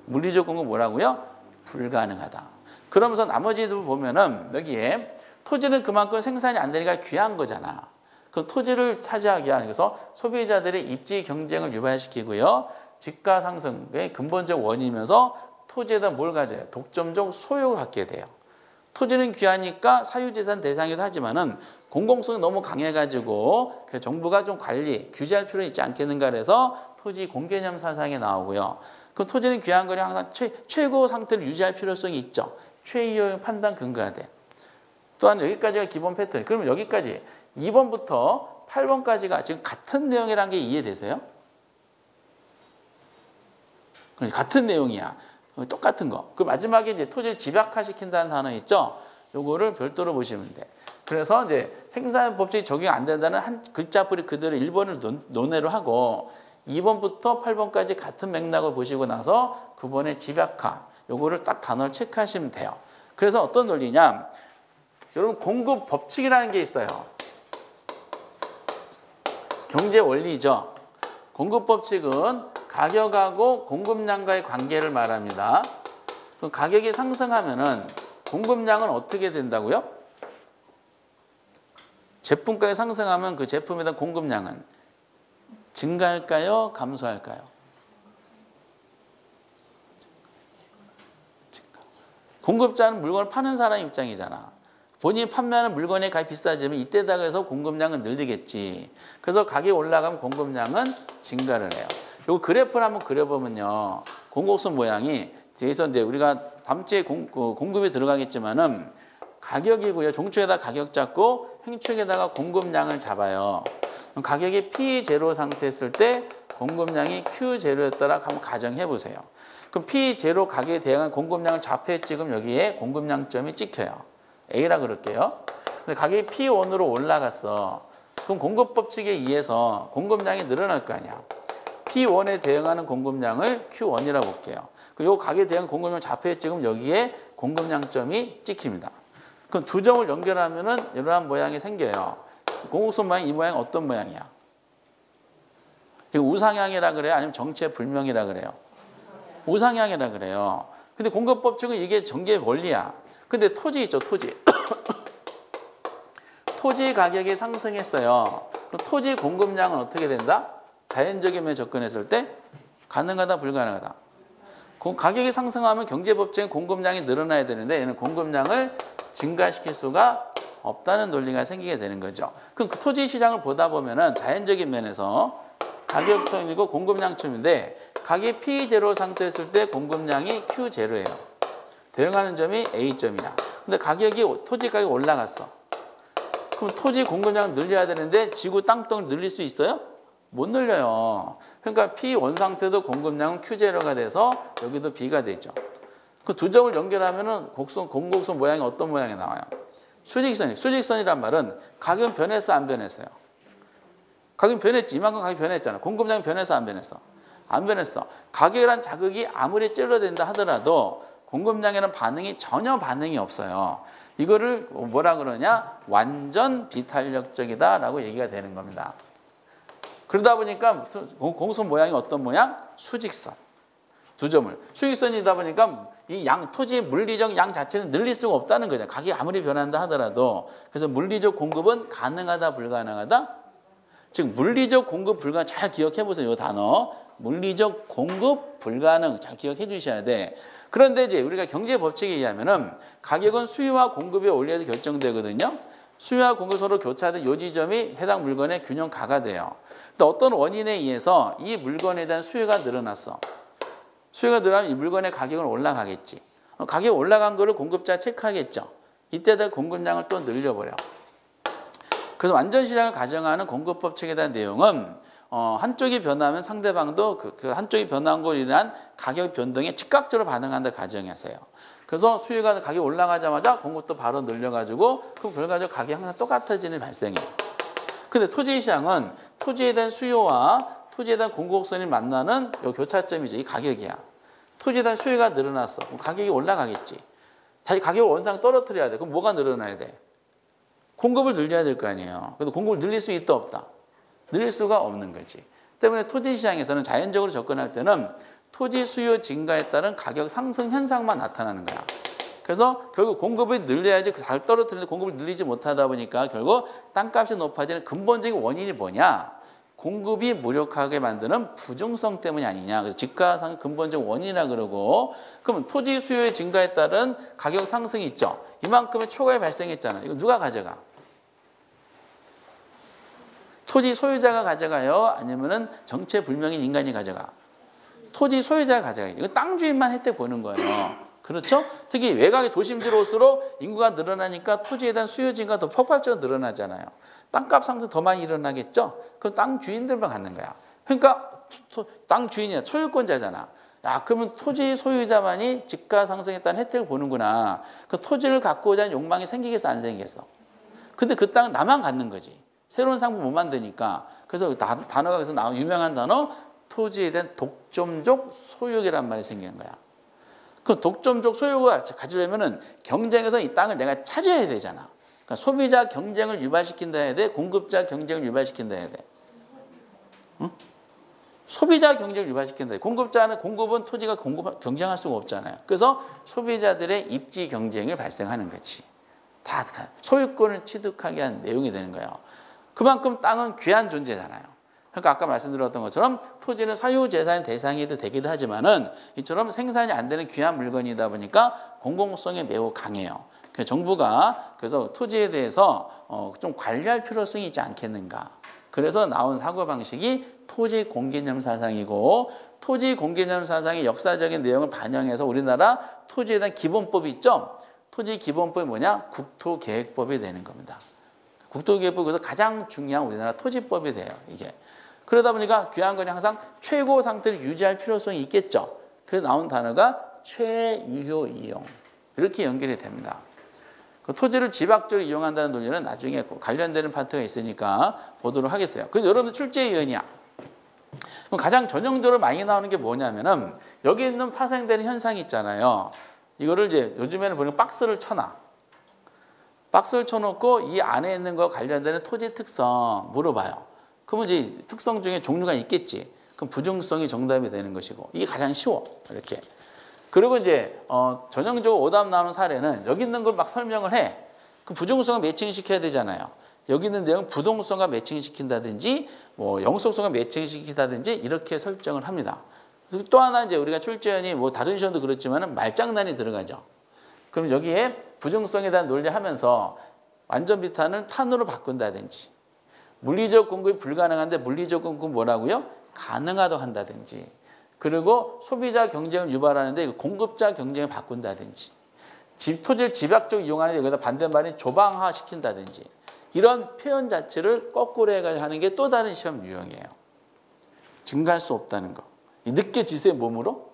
물리적 공급 뭐라고요? 불가능하다. 그러면서 나머지도 보면은 여기에 토지는 그만큼 생산이 안 되니까 귀한 거잖아. 그럼 토지를 차지하기 위해서 소비자들의 입지 경쟁을 유발시키고요. 집가 상승의 근본적 원인이면서 토지에다 뭘 가져요? 독점적 소유를 갖게 돼요. 토지는 귀하니까 사유재산 대상이기도 하지만은 공공성이 너무 강해가지고 정부가 좀 관리, 규제할 필요는 있지 않겠는가 그래서 토지 공개념 사상이 나오고요. 그 토지는 귀한 거니 항상 최고 상태를 유지할 필요성이 있죠. 최이의 판단 근거가 돼. 또한 여기까지가 기본 패턴. 그러면 여기까지 2번부터 8번까지가 지금 같은 내용이라는 게 이해되세요? 같은 내용이야. 똑같은 거. 그 마지막에 이제 토지를 집약화시킨다는 단어 있죠? 요거를 별도로 보시면 돼. 그래서 이제 생산 법칙이 적용 안 된다는 한 글자풀이 그대로 1번을 논외로 하고 2번부터 8번까지 같은 맥락을 보시고 나서 9번의 집약화 요거를 딱 단어를 체크하시면 돼요. 그래서 어떤 논리냐? 여러분 공급 법칙이라는 게 있어요. 경제 원리죠. 공급 법칙은 가격하고 공급량과의 관계를 말합니다. 가격이 상승하면은 공급량은 어떻게 된다고요? 제품가격이 상승하면 그 제품에 대한 공급량은 증가할까요? 감소할까요? 공급자는 물건을 파는 사람 입장이잖아. 본인이 판매하는 물건의 가격이 비싸지면 이때다 해서 공급량은 늘리겠지. 그래서 가격이 올라가면 공급량은 증가를 해요. 요 그래프를 한번 그려보면요. 공급선 모양이 뒤에서 이제 우리가 다음 주에 공급이 들어가겠지만은 가격이고요. 종축에다 가격 잡고 행축에다가 공급량을 잡아요. 그럼 가격이 P0 상태였을 때 공급량이 Q0였더라 한번 가정해 보세요. 그럼 P0 가격에 대항한 공급량을 좌표에 찍으면 여기에 공급량점이 찍혀요. A라 그럴게요. 근데 가격이 P1으로 올라갔어. 그럼 공급 법칙에 의해서 공급량이 늘어날 거 아니야. P1에 대응하는 공급량을 Q1이라고 볼게요. 요 가격에 대한 공급량 좌표에 찍으면 여기에 공급량점이 찍힙니다. 그럼 두 점을 연결하면은 이러한 모양이 생겨요. 공급선 모양 이 모양 어떤 모양이야? 이거 우상향이라 그래요? 아니면 정체불명이라 그래요? 우상향이라 그래요. 근데 공급 법칙은 이게 전개 원리야. 근데 토지 있죠, 토지. 토지 가격이 상승했어요. 그럼 토지 공급량은 어떻게 된다? 자연적인 면에 접근했을 때 가능하다, 불가능하다. 가격이 상승하면 경제법칙은 공급량이 늘어나야 되는데 얘는 공급량을 증가시킬 수가 없다는 논리가 생기게 되는 거죠. 그럼 그 토지 시장을 보다 보면은 자연적인 면에서 가격점이고 공급량점인데 가격이 P0 상태였을 때 공급량이 Q0예요. 대응하는 점이 A점이야. 근데 가격이 토지 가격이 올라갔어. 그럼 토지 공급량을 늘려야 되는데 지구 땅덩을 늘릴 수 있어요? 못 늘려요. 그러니까 P1 상태도 공급량은 Q0가 돼서 여기도 B가 되죠. 그 두 점을 연결하면은 공급선 모양이 어떤 모양이 나와요? 수직선이. 수직선이란 말은 가격은 변했어, 안 변했어요? 가격은 변했지. 이만큼 가격이 변했잖아. 공급량이 변했어, 안 변했어? 안 변했어. 가격이란 자극이 아무리 찔러댄다 하더라도 공급량에는 전혀 반응이 없어요. 이거를 뭐라 그러냐? 완전 비탄력적이다라고 얘기가 되는 겁니다. 그러다 보니까 공급선 모양이 어떤 모양? 수직선. 두 점을. 수직선이다 보니까 이 토지의 물리적 양 자체는 늘릴 수가 없다는 거죠. 가격이 아무리 변한다 하더라도. 그래서 물리적 공급은 가능하다, 불가능하다? 즉 물리적 공급 불가능 잘 기억해 보세요. 이 단어. 물리적 공급 불가능 잘 기억해 주셔야 돼. 그런데 이제 우리가 경제 법칙에 의하면은 가격은 수요와 공급에 올려서 결정되거든요. 수요와 공급 서로 교차된 요 지점이 해당 물건의 균형가가 돼요. 근데 어떤 원인에 의해서 이 물건에 대한 수요가 늘어났어. 수요가 늘어나면 이 물건의 가격은 올라가겠지. 가격이 올라간 거를 공급자 체크하겠죠. 이때다 공급량을 또 늘려버려. 그래서 완전 시장을 가정하는 공급 법칙에 대한 내용은 한쪽이 변하면 상대방도 그 한쪽이 변한 걸로 인한 가격 변동에 즉각적으로 반응한다 가정했어요. 그래서 수요가 가격이 올라가자마자 공급도 바로 늘려가지고 그 결과적으로 가격이 항상 똑같아지는 발생이에요. 근데 토지 시장은 토지에 대한 수요와 토지에 대한 공급선이 만나는 요 교차점이죠. 이 가격이야. 토지에 대한 수요가 늘어났어. 그럼 가격이 올라가겠지. 다시 가격을 원상 떨어뜨려야 돼. 그럼 뭐가 늘어나야 돼? 공급을 늘려야 될 거 아니에요. 그래도 공급을 늘릴 수 있다 없다? 늘릴 수가 없는 거지. 때문에 토지 시장에서는 자연적으로 접근할 때는 토지 수요 증가에 따른 가격 상승 현상만 나타나는 거야. 그래서 결국 공급을 늘려야지 잘 떨어뜨리는데 공급을 늘리지 못하다 보니까 결국 땅값이 높아지는 근본적인 원인이 뭐냐? 공급이 무력하게 만드는 부중성 때문이 아니냐. 그래서 집가상 근본적 원인이라 그러고 그러면 토지 수요의 증가에 따른 가격 상승이 있죠. 이만큼의 초과가 발생했잖아. 이거 누가 가져가? 토지 소유자가 가져가요? 아니면은 정체불명인 인간이 가져가? 토지 소유자가 가져가요. 이거 땅 주인만 혜택 보는 거예요. 그렇죠? 특히 외곽의 도심지로 올수록 인구가 늘어나니까 토지에 대한 수요 증가가 더 폭발적으로 늘어나잖아요. 땅값 상승 더 많이 일어나겠죠? 그럼 땅 주인들만 갖는 거야. 그러니까 땅 주인이야. 소유권자잖아. 야, 그러면 토지 소유자만이 집가 상승에 따른 혜택을 보는구나. 그 토지를 갖고자 하는 욕망이 생기겠어, 안 생기겠어? 근데 그 땅은 나만 갖는 거지. 새로운 상품 못 만드니까. 그래서 단어가 그래서 나온 유명한 단어 토지에 대한 독점적 소유이란 말이 생기는 거야. 그 독점적 소유가 가지려면은 경쟁에서 이 땅을 내가 차지해야 되잖아. 그러니까 소비자 경쟁을 유발시킨다 해야 돼? 공급자 경쟁을 유발시킨다 해야 돼? 응? 소비자 경쟁을 유발시킨다. 공급은 토지가 경쟁할 수가 없잖아요. 그래서 소비자들의 입지 경쟁을 발생하는 거지. 다 소유권을 취득하게 한 내용이 되는 거예요. 그만큼 땅은 귀한 존재잖아요. 그러니까 아까 말씀드렸던 것처럼 토지는 사유재산의 대상이 되기도 하지만은 이처럼 생산이 안 되는 귀한 물건이다 보니까 공공성이 매우 강해요. 그래서 정부가 토지에 대해서 좀 관리할 필요성이 있지 않겠는가. 그래서 나온 사고방식이 토지공개념 사상이고, 토지공개념 사상의 역사적인 내용을 반영해서 우리나라 토지에 대한 기본법이 있죠. 토지기본법이 뭐냐? 국토계획법이 되는 겁니다. 국토계획법에서 가장 중요한 우리나라 토지법이 돼요, 이게. 그러다 보니까 귀한 거는 항상 최고 상태를 유지할 필요성이 있겠죠. 그래서 나온 단어가 최유효 이용. 이렇게 연결이 됩니다. 그 토지를 집약적으로 이용한다는 논리는 나중에 관련되는 파트가 있으니까 보도록 하겠어요. 그래서 여러분들 출제위원이야. 그럼 가장 전형적으로 많이 나오는 게 뭐냐면은 여기 있는 파생되는 현상이 있잖아요. 이거를 이제 요즘에는 보니까 박스를 쳐놔. 박스를 쳐놓고 이 안에 있는 거 관련되는 토지 특성 물어봐요. 그러면 이제 특성 중에 종류가 있겠지. 그럼 부등성이 정답이 되는 것이고, 이게 가장 쉬워. 이렇게. 그리고 이제 전형적으로 오답 나오는 사례는 여기 있는 걸 막 설명을 해. 그 부등성을 매칭시켜야 되잖아요. 여기 있는 내용은 부동성과 매칭시킨다든지 뭐 영속성과 매칭시킨다든지 이렇게 설정을 합니다. 그리고 또 하나 이제 우리가 출제원이 뭐 다른 시험도 그렇지만은 말장난이 들어가죠. 그럼 여기에 부등성에 대한 논리하면서 완전 비탄을 탄으로 바꾼다든지, 물리적 공급이 불가능한데 물리적 공급은 뭐라고요? 가능하다고 한다든지, 그리고 소비자 경쟁을 유발하는데 공급자 경쟁을 바꾼다든지, 토지를 집약적으로 이용하는데 여기다 반대말인 조방화 시킨다든지, 이런 표현 자체를 거꾸로 해가지고 하는 게 또 다른 시험 유형이에요. 증가할 수 없다는 거. 느껴지세요, 몸으로?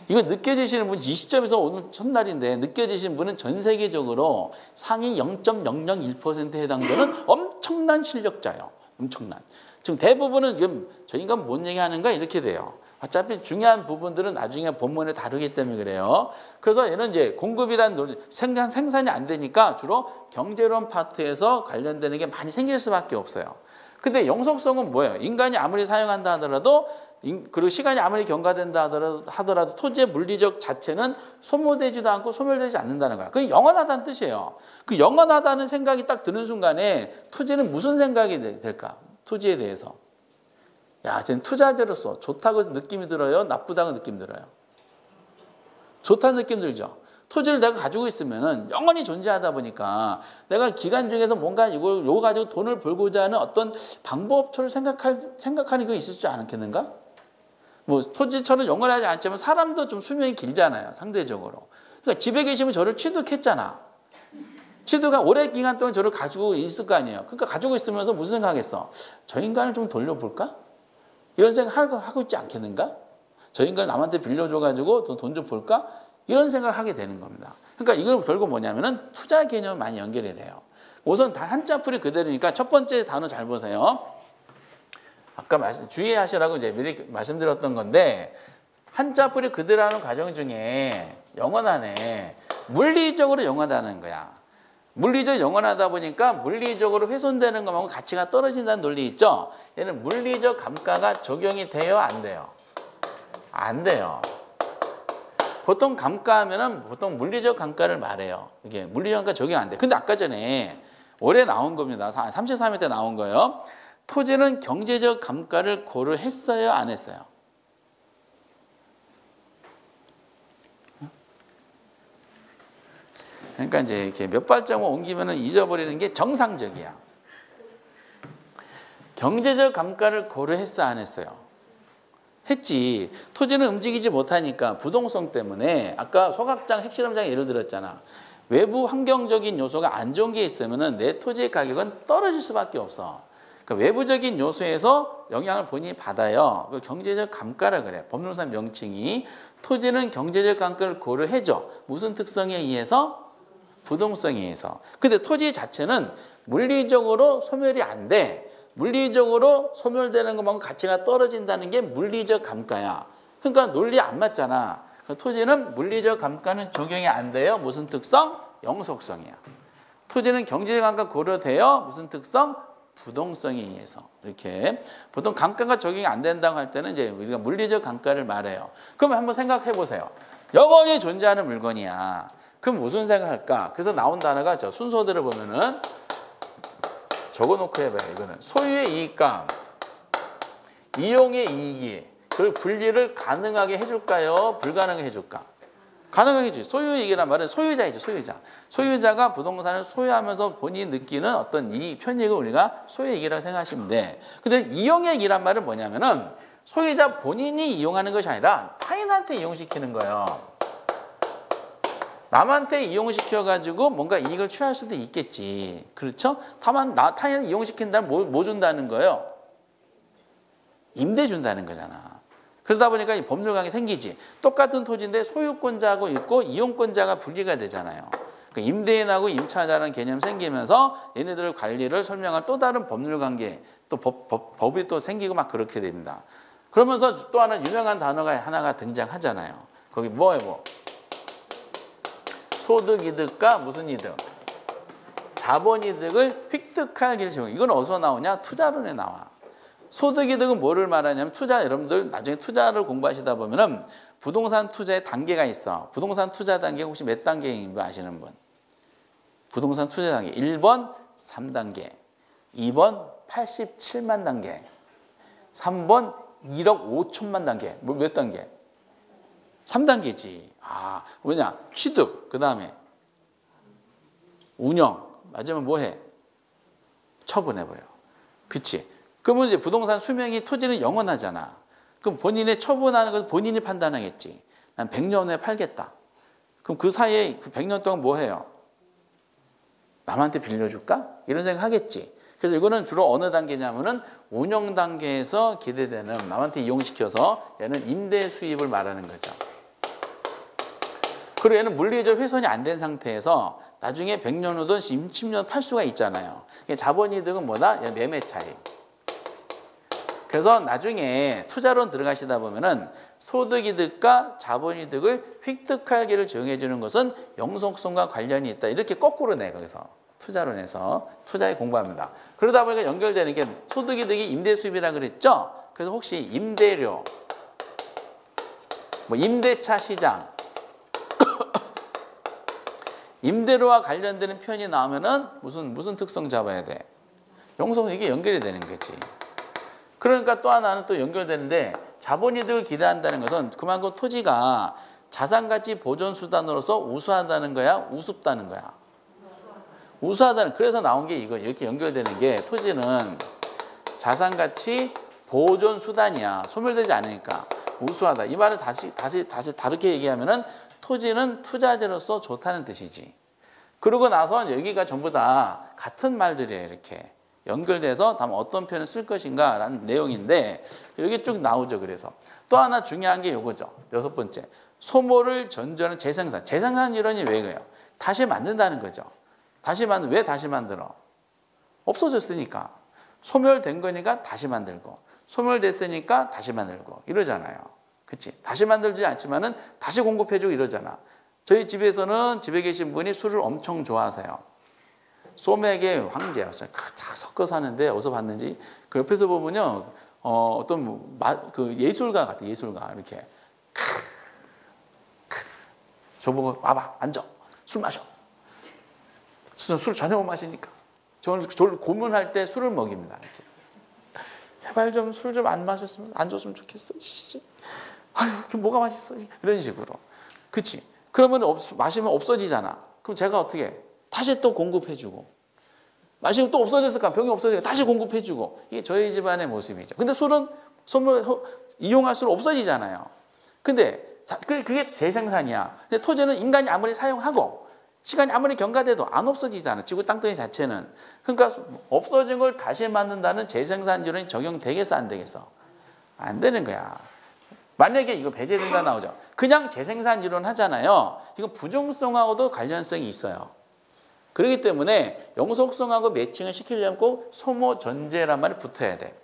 이거 느껴지시는 분, 이 시점에서 오늘 첫날인데 느껴지시는 분은 전 세계적으로 상위 0.001%에 해당되는 엄청난 실력자예요. 엄청난. 지금 대부분은 지금 저 인간 뭔 얘기하는가 이렇게 돼요. 어차피 중요한 부분들은 나중에 본문에 다루기 때문에 그래요. 그래서 얘는 이제 공급이란 논리, 생산이 안 되니까 주로 경제론 파트에서 관련되는 게 많이 생길 수밖에 없어요. 근데 영속성은 뭐예요? 인간이 아무리 사용한다 하더라도, 그리고 시간이 아무리 경과된다 하더라도 토지의 물리적 자체는 소모되지도 않고 소멸되지 않는다는 거야. 그게 영원하다는 뜻이에요. 그 영원하다는 생각이 딱 드는 순간에 토지는 무슨 생각이 될까? 토지에 대해서. 야, 쟤는 투자자로서 좋다고 해서 느낌이 들어요? 나쁘다고 느낌 들어요? 좋다는 느낌 들죠? 토지를 내가 가지고 있으면 영원히 존재하다 보니까 내가 기간 중에서 뭔가 이거 가지고 돈을 벌고자 하는 어떤 방법처럼 생각하는 게 있을 줄 않겠는가? 뭐 토지처럼 영원하지 않지만 사람도 좀 수명이 길잖아요, 상대적으로. 그러니까 집에 계시면 저를 취득했잖아. 취득한 오랜 기간 동안 저를 가지고 있을 거 아니에요. 그러니까 가지고 있으면서 무슨 생각하겠어? 저 인간을 좀 돌려볼까? 이런 생각하고 있지 않겠는가? 저 인간을 남한테 빌려줘가지고 돈 좀 볼까? 이런 생각을 하게 되는 겁니다. 그러니까 이건 결국 뭐냐면은 투자 개념이 많이 연결이 돼요. 우선 다 한자풀이 그대로니까 첫 번째 단어 잘 보세요. 아까 주의하시라고 이제 미리 말씀드렸던 건데, 한자풀이 그대로라는 과정 중에 영원하네. 물리적으로 영원하다는 거야. 물리적으로 영원하다 보니까 물리적으로 훼손되는 것만큼 가치가 떨어진다는 논리 있죠? 얘는 물리적 감가가 적용이 돼요, 안 돼요? 안 돼요. 보통 감가하면은 보통 물리적 감가를 말해요. 이게 물리적 감가 적용 안 돼. 근데 아까 전에 올해 나온 겁니다. 33회 때 나온 거예요. 토지는 경제적 감가를 고려했어요, 안 했어요? 그러니까 이제 이렇게 몇 발자국 옮기면은 잊어버리는 게 정상적이야. 경제적 감가를 고려했어, 안 했어요? 했지. 토지는 움직이지 못하니까 부동성 때문에, 아까 소각장, 핵실험장 예를 들었잖아. 외부 환경적인 요소가 안 좋은 게 있으면은 내 토지의 가격은 떨어질 수밖에 없어. 그러니까 외부적인 요소에서 영향을 본인이 받아요. 경제적 감가라 그래. 법률상 명칭이. 토지는 경제적 감가를 고려해줘. 무슨 특성에 의해서? 부동성에 의해서. 근데 토지 자체는 물리적으로 소멸이 안 돼. 물리적으로 소멸되는 것만큼 가치가 떨어진다는 게 물리적 감가야. 그러니까 논리 안 맞잖아. 토지는 물리적 감가는 적용이 안 돼요. 무슨 특성? 영속성이야. 토지는 경제 감가 고려되어 무슨 특성? 부동성에 의해서. 이렇게 보통 감가가 적용이 안 된다고 할 때는 이제 우리가 물리적 감가를 말해요. 그러면 한번 생각해 보세요. 영원히 존재하는 물건이야. 그럼 무슨 생각할까? 그래서 나온 단어가 저 순서대로 보면은 적어놓고 해봐요. 이거는 소유의 이익감, 이용의 이익이 그걸 분리를 가능하게 해줄까요? 불가능하게 해줄까? 가능하게 해주지. 소유의 이익이란 말은 소유자이죠. 소유자. 소유자가 부동산을 소유하면서 본인이 느끼는 어떤 이익, 편익을 우리가 소유의 이익이라고 생각하시면 돼. 근데 이용의 이익이란 말은 뭐냐면은 소유자 본인이 이용하는 것이 아니라 타인한테 이용시키는 거예요. 남한테 이용시켜가지고 뭔가 이익을 취할 수도 있겠지. 그렇죠? 다만 타인을 이용시킨다면 뭐 준다는 거예요? 임대 준다는 거잖아. 그러다 보니까 이 법률관계 생기지. 똑같은 토지인데 소유권자하고 있고 이용권자가 분리가 되잖아요. 그러니까 임대인하고 임차자라는 개념 생기면서 얘네들 관리를 설명한 또 다른 법률관계, 또 법이 또 생기고 막 그렇게 됩니다. 그러면서 또 하나 유명한 단어가 하나가 등장하잖아요. 거기 뭐예요? 소득이득과 무슨 이득? 자본이득을 획득할 길을 제공. 이건 어디서 나오냐? 투자론에 나와. 소득이득은 뭐를 말하냐면 투자, 여러분들 나중에 투자를 공부하시다 보면은 부동산 투자의 단계가 있어. 부동산 투자 단계 혹시 몇 단계인 거 아시는 분? 부동산 투자 단계 1번 3단계, 2번 87만 단계, 3번 1억 5천만 단계. 뭐 몇 단계? 3단계지. 아, 왜냐? 취득, 그 다음에 운영, 마지막에 뭐해? 처분해버려. 그치? 그러면 이제 부동산 수명이 토지는 영원하잖아. 그럼 본인의 처분하는 것은 본인이 판단하겠지. 난 100년 후에 팔겠다. 그럼 그 사이에 그 100년 동안 뭐 해요? 남한테 빌려줄까? 이런 생각 하겠지. 그래서 이거는 주로 어느 단계냐면은 운영 단계에서 기대되는 남한테 이용시켜서 얘는 임대 수입을 말하는 거죠. 그리고 얘는 물리적 훼손이 안 된 상태에서 나중에 100년 후든 10년 팔 수가 있잖아요. 자본이득은 뭐다? 얘는 매매 차익. 그래서 나중에 투자론 들어가시다 보면은 소득이득과 자본이득을 획득할 길을 제공해 주는 것은 영속성과 관련이 있다. 이렇게 거꾸로 내 거기서 투자론에서 투자에 공부합니다. 그러다 보니까 연결되는 게 소득이득이 임대 수입이라 그랬죠. 그래서 혹시 임대료, 뭐 임대차 시장, 임대료와 관련되는 표현이 나오면은 무슨 특성 잡아야 돼? 영속 이게 연결이 되는 거지. 그러니까 또 하나는 또 연결되는데 자본이득을 기대한다는 것은 그만큼 토지가 자산가치 보존 수단으로서 우수하다는 거야, 우습다는 거야. 우수하다는. 그래서 나온 게 이거 이렇게 연결되는 게 토지는 자산가치 보존 수단이야. 소멸되지 않으니까 우수하다. 이 말을 다시 다르게 얘기하면은 토지는 투자재로서 좋다는 뜻이지. 그러고 나서 여기가 전부 다 같은 말들이에요. 이렇게 연결돼서 다음 어떤 표현을 쓸 것인가 라는 내용인데 여기 쭉 나오죠. 그래서 또 하나 중요한 게 이거죠. 6번째. 소모를 전제하는 재생산. 재생산 이론이 왜 그래요? 다시 만든다는 거죠. 왜 다시 만들어? 없어졌으니까. 소멸된 거니까 다시 만들고 소멸됐으니까 다시 만들고 이러잖아요. 그치? 다시 만들지 않지만은 다시 공급해주고 이러잖아. 저희 집에서는 집에 계신 분이 술을 엄청 좋아하세요. 소맥의 황제였어요. 다 섞어서 하는데 어디서 봤는지 그 옆에서 보면요, 그 예술가 같아. 예술가 이렇게 저보고 와봐 앉아 술 마셔. 술 전혀 못 마시니까 저는 고문할 때 술을 먹입니다. 이렇게. 제발 좀 술 좀 안 마셨으면 안 줬으면 좋겠어. 아유, 뭐가 맛있어? 이런 식으로. 그치? 그러면 마시면 없어지잖아. 그럼 제가 어떻게 해? 다시 또 공급해주고. 마시면 또 없어졌을까? 병이 없어지니까 다시 공급해주고. 이게 저희 집안의 모습이죠. 근데 술은 이용할수록 없어지잖아요. 근데 그게 재생산이야. 근데 토지는 인간이 아무리 사용하고 시간이 아무리 경과돼도 안 없어지잖아. 지구 땅덩이 자체는. 그러니까 없어진 걸 다시 만든다는 재생산율은 적용되겠어? 안 되겠어? 안 되는 거야. 만약에 이거 배제된다 나오죠. 그냥 재생산 이론 하잖아요. 이건 부중성하고도 관련성이 있어요. 그렇기 때문에 영속성하고 매칭을 시키려면 꼭 소모 전제란 말이 붙어야 돼.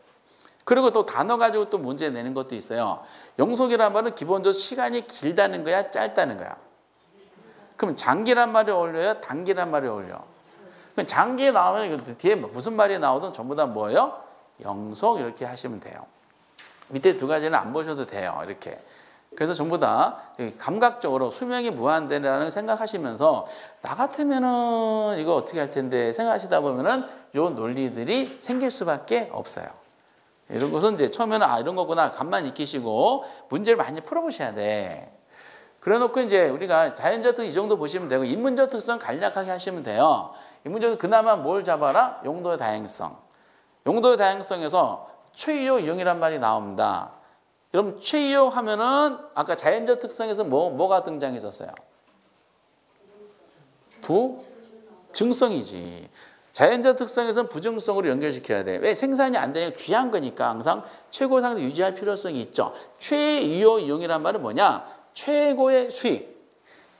그리고 또 단어 가지고 또 문제 내는 것도 있어요. 영속이란 말은 기본적으로 시간이 길다는 거야, 짧다는 거야. 그럼 장기란 말이 어울려요? 단기란 말이 어울려? 그럼 장기 나오면 뒤에 무슨 말이 나오든 전부 다 뭐예요? 영속 이렇게 하시면 돼요. 밑에 두 가지는 안 보셔도 돼요. 이렇게. 그래서 전부 다 감각적으로 수명이 무한대라는 생각하시면서 나 같으면은 이거 어떻게 할 텐데 생각하시다 보면은 요 논리들이 생길 수밖에 없어요. 이런 것은 이제 처음에는 이런 거구나 간만 익히시고 문제를 많이 풀어보셔야 돼. 그래놓고 이제 우리가 자연적 특성 이 정도 보시면 되고 인문적 특성 간략하게 하시면 돼요. 인문적 그나마 뭘 잡아라? 용도의 다양성. 용도의 다양성에서 최이용 이용이란 말이 나옵니다. 그럼 최이용 하면은 아까 자연적 특성에서 뭐가 등장했었어요? 부증성이지. 자연적 특성에서는 부증성으로 연결시켜야 돼. 왜? 생산이 안 되니까 귀한 거니까 항상 최고 상태 유지할 필요성이 있죠. 최이용 이용이란 말은 뭐냐? 최고의 수익,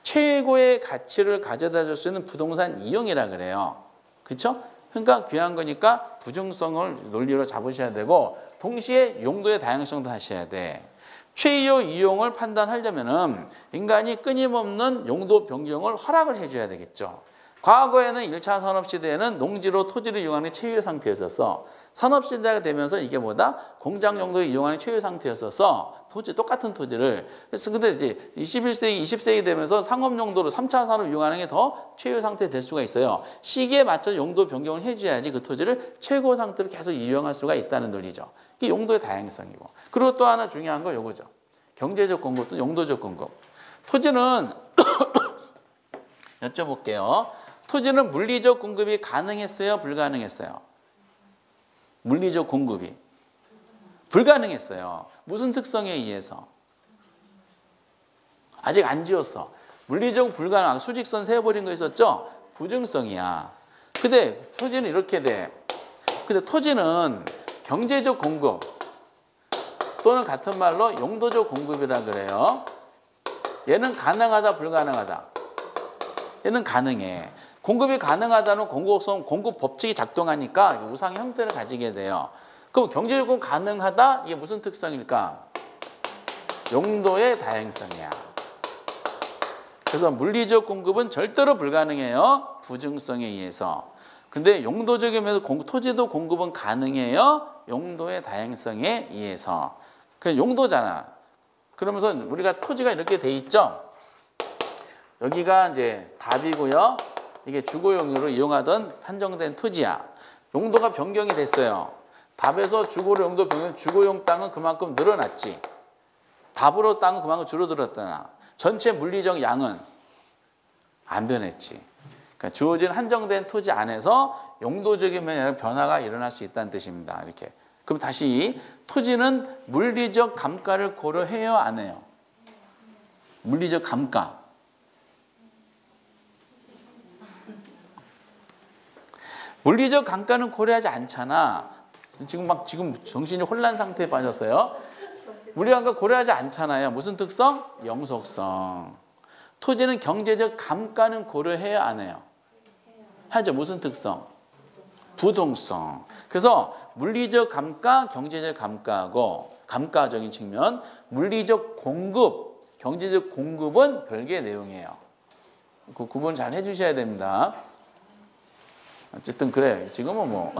최고의 가치를 가져다 줄 수 있는 부동산 이용이라 그래요. 그렇죠? 그러니까 귀한 거니까 부증성을 논리로 잡으셔야 되고 동시에 용도의 다양성도 하셔야 돼. 최이용 이용을 판단하려면은 인간이 끊임없는 용도 변경을 허락을 해줘야 되겠죠. 과거에는 1차 산업시대에는 농지로 토지를 이용하는 최유 상태였었어. 산업시대가 되면서 이게 뭐다? 공장 용도를 이용하는 최유 상태였었어. 똑같은 토지를. 그래서 근데 이제 21세기, 20세기 되면서 상업 용도로 3차 산업 이용하는 게 더 최유 상태 될 수가 있어요. 시기에 맞춰 용도 변경을 해줘야지 그 토지를 최고 상태로 계속 이용할 수가 있다는 논리죠. 이게 용도의 다양성이고. 그리고 또 하나 중요한 거 요거죠. 경제적 공급 또 용도적 공급. 토지는 여쭤볼게요. 토지는 물리적 공급이 가능했어요? 불가능했어요? 물리적 공급이 불가능했어요. 무슨 특성에 의해서? 아직 안 지었어. 물리적 불가능, 수직선 세워버린 거 있었죠? 부증성이야. 근데 토지는 이렇게 돼. 근데 토지는 경제적 공급 또는 같은 말로 용도적 공급이라 그래요. 얘는 가능하다, 불가능하다? 얘는 가능해. 공급이 가능하다는 공급 법칙이 작동하니까 우상 형태를 가지게 돼요. 그럼 경제적 공급 가능하다? 이게 무슨 특성일까? 용도의 다양성이야. 그래서 물리적 공급은 절대로 불가능해요. 부증성에 의해서. 근데 용도적이면서 토지도 공급은 가능해요. 용도의 다양성에 의해서. 그냥 용도잖아. 그러면서 우리가 토지가 이렇게 돼 있죠. 여기가 이제 답이고요. 이게 주거용으로 이용하던 한정된 토지야. 용도가 변경이 됐어요. 답에서 주거로 용도 변경, 주거용 땅은 그만큼 늘어났지. 답으로 땅은 그만큼 줄어들었잖아. 전체 물리적 양은 안 변했지. 그러니까 주어진 한정된 토지 안에서 용도적인 면에서 변화가 일어날 수 있다는 뜻입니다. 이렇게. 그럼 다시 토지는 물리적 감가를 고려해요, 안 해요? 물리적 감가. 물리적 감가는 고려하지 않잖아. 지금 정신이 혼란 상태에 빠졌어요. 물리적 감가 고려하지 않잖아요. 무슨 특성? 영속성. 토지는 경제적 감가는 고려해요, 안 해요? 하죠. 무슨 특성? 부동성. 그래서 물리적 감가, 경제적 감가하고 감가적인 측면, 물리적 공급, 경제적 공급은 별개의 내용이에요. 그 구분 잘 해주셔야 됩니다. 어쨌든 그래. 지금은 뭐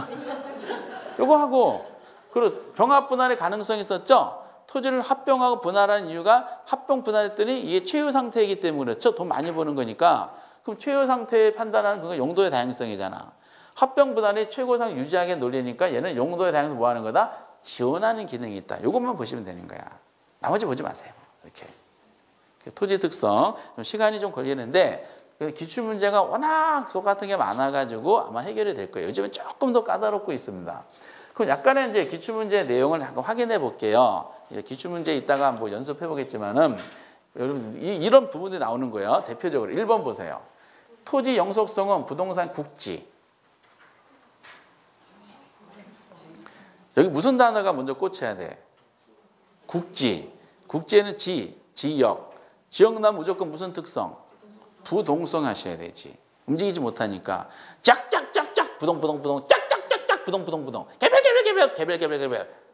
요거 하고 그리고 병합 분할의 가능성이 있었죠. 토지를 합병하고 분할하는 이유가 합병 분할했더니 이게 최유 상태이기 때문에 그렇죠. 돈 많이 버는 거니까. 그럼 최유 상태 판단하는 그건 용도의 다양성이잖아. 합병 분할이 최고 상 유지하게 논리니까 얘는 용도의 다양성 뭐 하는 거다? 지원하는 기능이 있다. 요것만 보시면 되는 거야. 나머지 보지 마세요. 이렇게. 토지 특성 시간이 좀 걸리는데 기출문제가 워낙 똑같은 게 많아가지고 아마 해결이 될 거예요. 요즘은 조금 더 까다롭고 있습니다. 그럼 약간의 이제 기출문제 내용을 잠깐 확인해 볼게요. 기출문제 이따가 뭐 연습해 보겠지만은 여러분 이런 부분이 나오는 거예요. 대표적으로 1번 보세요. 토지 영속성은 부동산 국지. 여기 무슨 단어가 먼저 꽂혀야 돼? 국지. 국지에는 지역. 지역 나면 무조건 무슨 특성? 부동성 하셔야 되지. 움직이지 못하니까 짝짝짝짝 부동부동부동 짝짝짝짝 부동부동부동 개별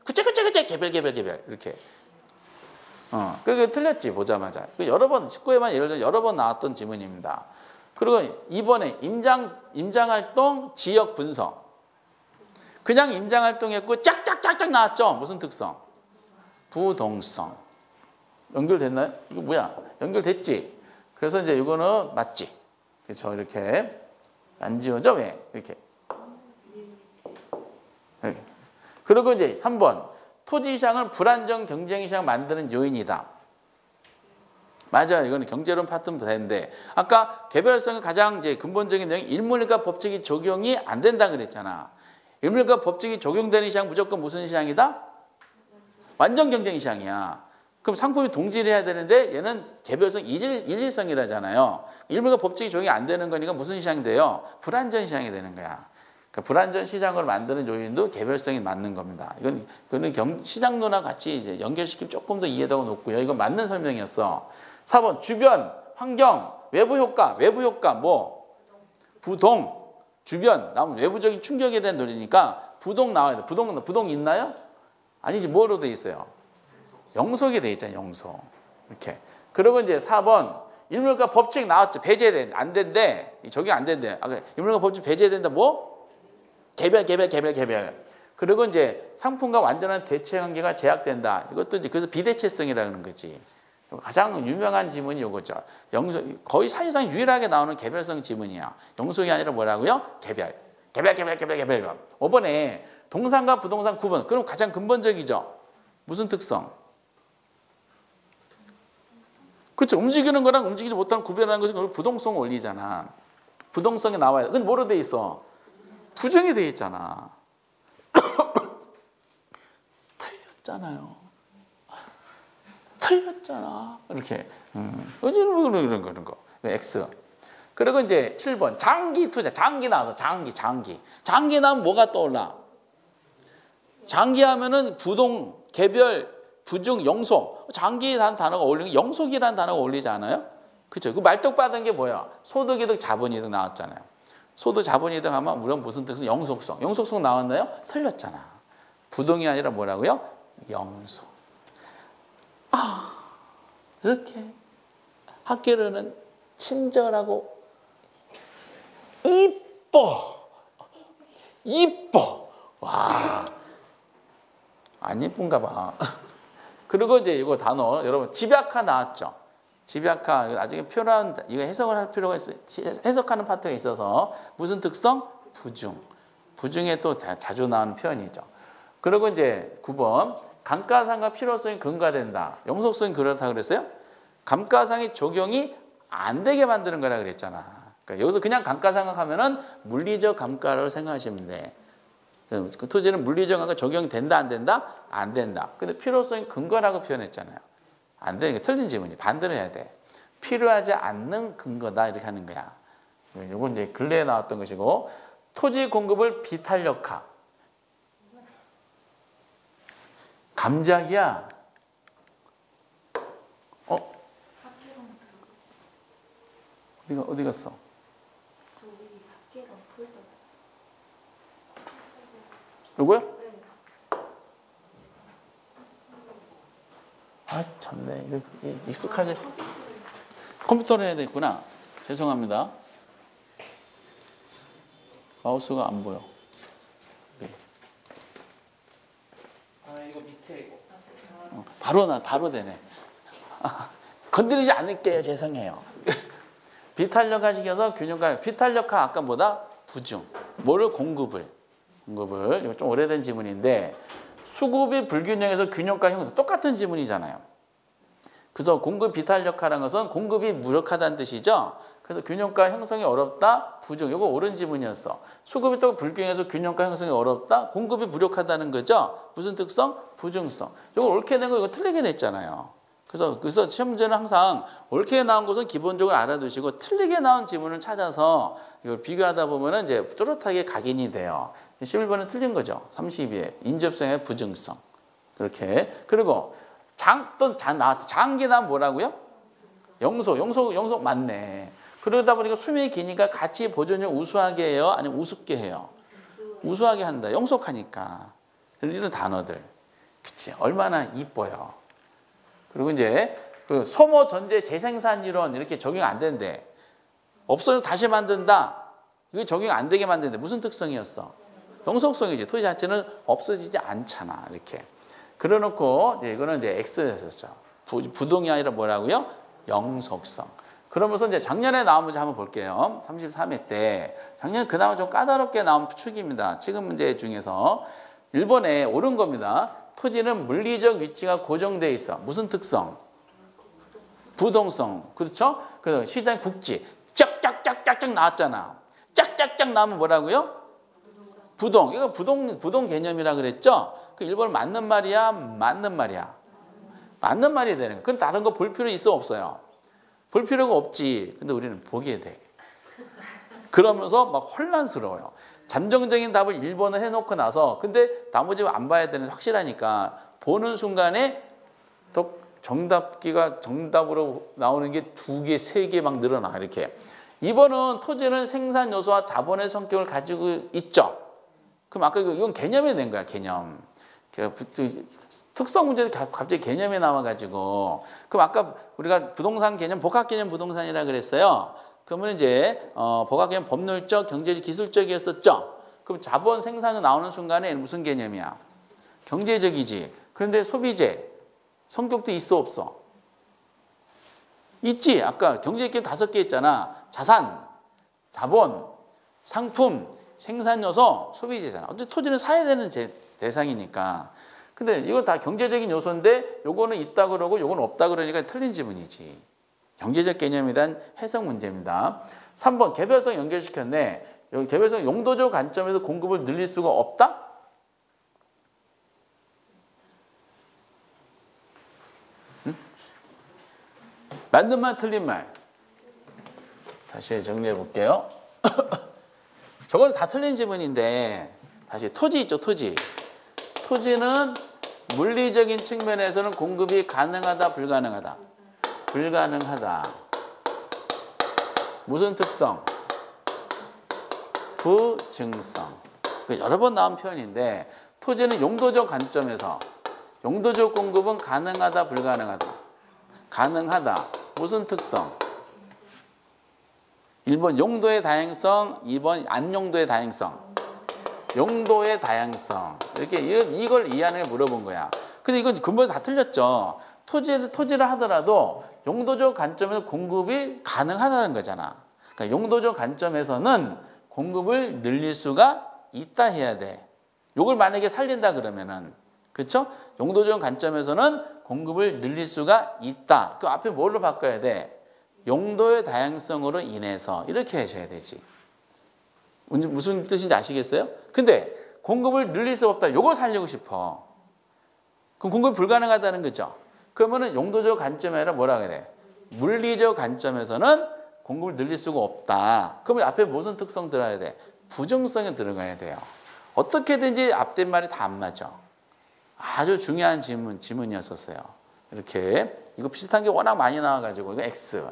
구체 개별 이렇게. 그게 틀렸지 보자마자. 여러 번 19회만 예를 들어 여러 번 나왔던 지문입니다. 그리고 2번에 임장활동 지역 분석. 그냥 임장활동했고 짝짝짝짝 나왔죠. 무슨 특성? 부동성. 연결됐나요? 이거 뭐야? 연결됐지? 그래서 이제 이거는 맞지? 그렇죠? 이렇게 안 지워져? 왜? 이렇게. 그리고 이제 3번. 토지 시장은 불안정 경쟁 시장 만드는 요인이다. 맞아요. 이거는 경제론 파트는 되는데 아까 개별성의 가장 이제 근본적인 내용이 일물과 법칙이 적용이 안 된다 그랬잖아. 일물과 법칙이 적용되는 시장 무조건 무슨 시장이다? 완전 경쟁 시장이야. 그럼 상품이 동질을 해야 되는데 얘는 개별성 일일성이라잖아요. 일물과 법칙이 적용이 안 되는 거니까 무슨 시장이 돼요? 불안전 시장이 되는 거야. 그러니까 불안전 시장을 만드는 요인도 개별성이 맞는 겁니다. 이거는 시장론과 같이 이제 연결시키면 조금 더 이해도가 높고요. 이건 맞는 설명이었어. 4번 주변, 환경, 외부 효과 뭐? 부동, 주변, 나오면 외부적인 충격에 대한 논리니까 부동 나와야 돼. 부동 있나요? 아니지, 뭐로 돼 있어요? 영속이 돼 있잖아요, 영속. 이렇게. 그리고 이제 4번 일물과 법칙 나왔죠. 배제된, 안 된대. 적용 안 된대. 일물과 법칙 배제된다, 뭐? 개별. 그리고 이제 상품과 완전한 대체 관계가 제약된다. 이것도 이제 그래서 비대체성이라는 거지. 가장 유명한 지문이 이거죠. 영속, 거의 사실상 유일하게 나오는 개별성 지문이야. 영속이 아니라 뭐라고요? 개별. 5번에 동산과 부동산 구분. 그럼 가장 근본적이죠. 무슨 특성? 그렇죠. 움직이는 거랑 움직이지 못하는 구별하는 것이 부동성 원리잖아. 부동성이 나와야 돼. 근데 뭐로 돼 있어? 부정이 돼 있잖아. 틀렸잖아. 이렇게. 그런 거. X. 그리고 이제 7번. 장기 투자. 장기 나와서 장기 나오면 뭐가 떠올라? 장기 하면은 부동, 개별, 부중, 영속. 장기라는 단어가 어울리는 영속이라는 단어가 어울리지 않아요? 그렇죠. 그 말뚝 받은 게 뭐야? 소득이득, 자본이득 나왔잖아요. 소득, 자본이득 하면 물론 무슨 뜻은 영속성. 영속성 나왔나요? 틀렸잖아. 부동이 아니라 뭐라고요? 영속. 이렇게 학교로는 친절하고 이뻐. 와, 안 이쁜가 봐. 그리고 이제 이거 단어 여러분 집약화 나왔죠. 집약화 나중에 표현 이거 해석을 할 필요가 있어. 해석하는 파트가 있어서 무슨 특성? 부중에 또 자주 나오는 표현이죠. 그리고 이제 9번 감가상각 필요성이 근거화된다. 영속성이 그렇다 그랬어요? 감가상이 적용이 안 되게 만드는 거라 그랬잖아. 그러니까 여기서 그냥 감가상각하면은 물리적 감가를 생각하시면 돼. 그 토지는 물리적 감가 적용이 된다 안 된다? 안 된다. 근데 필요성이 근거라고 표현했잖아요. 안 되는 게 틀린 지문이 반대로 해야 돼. 필요하지 않는 근거다 이렇게 하는 거야. 이건 이제 근래에 나왔던 것이고 토지 공급을 비탄력화. 감작이야. 어디 갔어? 요거요? 참네. 이거 익숙하지? 컴퓨터로 해야 되겠구나. 죄송합니다. 마우스가 안 보여. 네. 이거 밑에 바로 되네. 건드리지 않을게요. 죄송해요. 비탄력화 시켜서 균형과 비탄력화 아까 뭐다? 부중. 뭐를 공급을. 이거 좀 오래된 지문인데 수급이 불균형해서 균형가 형성. 똑같은 지문이잖아요. 그래서 공급 비탄력화라는 것은 공급이 무력하다는 뜻이죠. 그래서 균형가 형성이 어렵다. 부중. 이거 옳은 지문이었어. 수급이 또 불균형해서 균형가 형성이 어렵다. 공급이 무력하다는 거죠. 무슨 특성? 부중성. 이거 옳게 된 거 이거 틀리게 냈잖아요. 그래서 시험 문제는 항상 옳게 나온 것은 기본적으로 알아두시고 틀리게 나온 지문을 찾아서 이걸 비교하다 보면은 이제 뚜렷하게 각인이 돼요. 11번은 틀린 거죠. 32에 인접성의 부증성. 그렇게. 그리고 나왔죠. 장기는 뭐라고요? 영속 맞네. 그러다 보니까 수명이 기니까 같이 보존을 우수하게 해요? 아니면 우습게 해요? 우수하게 한다. 영속하니까. 이런 단어들. 그치. 얼마나 이뻐요. 그리고 이제 그 소모 전제 재생산 이론 이렇게 적용 안 된대. 없어져 다시 만든다. 이거 적용 안 되게 만드는데 무슨 특성이었어? 영속성이지. 토지 자체는 없어지지 않잖아. 이렇게. 그래놓고 이거는 이제 X였었죠. 부동이 아니라 뭐라고요? 영속성. 그러면서 이제 작년에 나온 문제 한번 볼게요. 33회 때. 작년 그나마 좀 까다롭게 나온 축입니다. 지금 문제 중에서 1번에 옳은 겁니다. 토지는 물리적 위치가 고정돼 있어. 무슨 특성? 부동성. 그렇죠? 그 시장 국지. 짝짝짝짝짝 나왔잖아. 짝짝짝 나오면 뭐라고요? 부동. 이거 부동 개념이라 그랬죠? 그 1번 맞는 말이야? 맞는 말이야? 맞는 말이 되는 거야. 그럼 다른 거 볼 필요 있어? 없어요? 볼 필요가 없지. 근데 우리는 보게 돼. 그러면서 막 혼란스러워요. 잠정적인 답을 1번을 해놓고 나서 근데 나머지 안 봐야 되는 확실하니까 보는 순간에 또 정답으로 나오는 게 2개, 3개 막 늘어나 이렇게. 2번은 토지는 생산 요소와 자본의 성격을 가지고 있죠. 그럼 아까 이건 개념에 낸 거야, 개념. 특성 문제도 갑자기 개념에 나와가지고. 그럼 아까 우리가 부동산 개념, 복합 개념 부동산이라 그랬어요. 그러면 이제 복합 개념 법률적, 경제적, 기술적이었었죠. 그럼 자본 생산이 나오는 순간에 무슨 개념이야? 경제적이지. 그런데 소비재 성격도 있어 없어? 있지. 아까 경제 개념 5개 있잖아. 자산, 자본, 상품, 생산 요소, 소비재잖아. 어쨌든 토지는 사야 되는 대상이니까. 근데 이거 다 경제적인 요소인데 요거는 있다 그러고 요거는 없다 그러니까 틀린 지문이지. 경제적 개념에 대한 해석 문제입니다. 3번 개별성 연결시켰네. 여기 개별성 용도적 관점에서 공급을 늘릴 수가 없다? 응? 맞는 말 틀린 말. 다시 정리해 볼게요. 저건 다 틀린 지문인데 다시 토지 있죠, 토지. 토지는 물리적인 측면에서는 공급이 가능하다, 불가능하다? 불가능하다. 무슨 특성? 부증성. 여러 번 나온 표현인데 토지는 용도적 관점에서 용도적 공급은 가능하다, 불가능하다? 가능하다. 무슨 특성? 1번 용도의 다양성, 2번 안용도의 다양성. 용도의 다양성. 이렇게 이걸 이해하는 게 물어본 거야. 근데 이건 근본 다 틀렸죠. 토지를 하더라도 용도적 관점에서 공급이 가능하다는 거잖아. 그러니까 용도적 관점에서는 공급을 늘릴 수가 있다 해야 돼. 요걸 만약에 살린다 그러면은, 그렇죠? 용도적 관점에서는 공급을 늘릴 수가 있다. 그 앞에 뭘로 바꿔야 돼? 용도의 다양성으로 인해서 이렇게 하셔야 되지. 무슨 뜻인지 아시겠어요? 근데 공급을 늘릴 수 없다. 요걸 살리고 싶어. 그럼 공급이 불가능하다는 거죠. 그러면은 용도적 관점이 아니라 뭐라 그래? 물리적 관점에서는 공급을 늘릴 수가 없다. 그러면 앞에 무슨 특성 들어야 돼? 부정성이 들어가야 돼요. 어떻게든지 앞된 말이 다 안 맞아. 아주 중요한 지문이었었어요. 이렇게 이거 비슷한 게 워낙 많이 나와가지고 이거 X.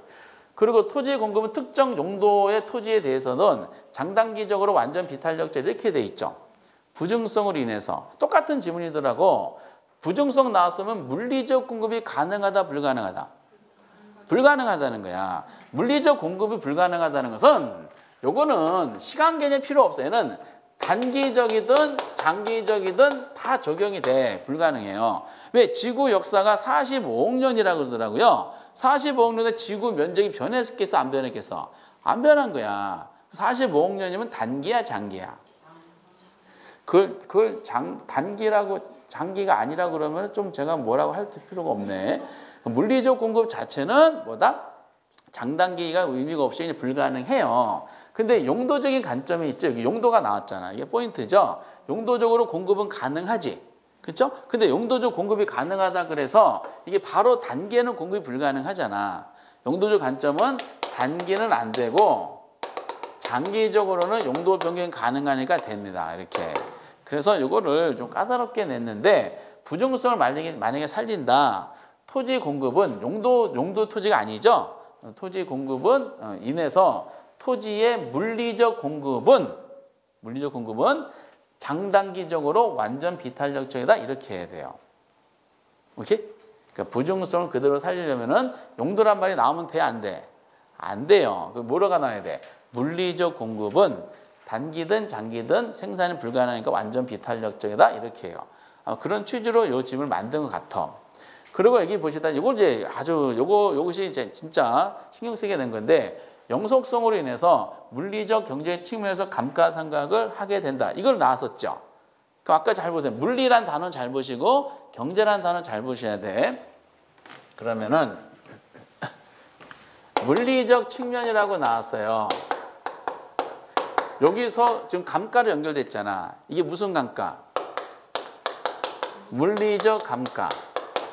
그리고 토지의 공급은 특정 용도의 토지에 대해서는 장단기적으로 완전 비탄력제 이렇게 돼 있죠. 부증성으로 인해서 똑같은 지문이더라고. 부증성 나왔으면 물리적 공급이 가능하다, 불가능하다? 불가능하다는 거야. 물리적 공급이 불가능하다는 것은 요거는 시간 개념 필요 없어. 얘는 단기적이든 장기적이든 다 적용이 돼. 불가능해요. 왜? 지구 역사가 45억 년이라고 그러더라고요. 45억 년에 지구 면적이 변했겠어? 안 변했겠어? 안 변한 거야. 45억 년이면 단기야, 장기야? 그걸 단기라고 장기가 아니라 그러면 좀 제가 뭐라고 할 필요가 없네. 물리적 공급 자체는 뭐다? 장단기가 의미가 없이 그냥 불가능해요. 근데 용도적인 관점이 있죠. 여기 용도가 나왔잖아. 이게 포인트죠. 용도적으로 공급은 가능하지. 그렇죠? 근데 용도적 공급이 가능하다 그래서 이게 바로 단기에는 공급이 불가능하잖아. 용도적 관점은 단기는 안 되고 장기적으로는 용도 변경이 가능하니까 됩니다. 이렇게. 그래서 이거를 좀 까다롭게 냈는데 부정성을 만약에 살린다. 토지 공급은 용도 토지가 아니죠. 토지 공급은 인해서 토지의 물리적 공급은 장단기적으로 완전 비탄력적이다 이렇게 해야 돼요. 오케이? 그러니까 부중성을 그대로 살리려면은 용도란 말이 나오면 돼, 안 돼? 안 돼요. 그 뭐라가 나와야 돼? 물리적 공급은 단기든 장기든 생산이 불가능하니까 완전 비탄력적이다 이렇게 해요. 그런 취지로 요 집을 만든 것 같아. 그리고 여기 보시다 이걸 이제 아주 요것이 이제 진짜 신경 쓰게 된 건데 영속성으로 인해서 물리적 경제적 측면에서 감가상각을 하게 된다. 이걸 나왔었죠. 그럼 아까 잘 보세요. 물리란 단어 잘 보시고 경제란 단어 잘 보셔야 돼. 그러면은 물리적 측면이라고 나왔어요. 여기서 지금 감가로 연결됐잖아. 이게 무슨 감가? 물리적 감가.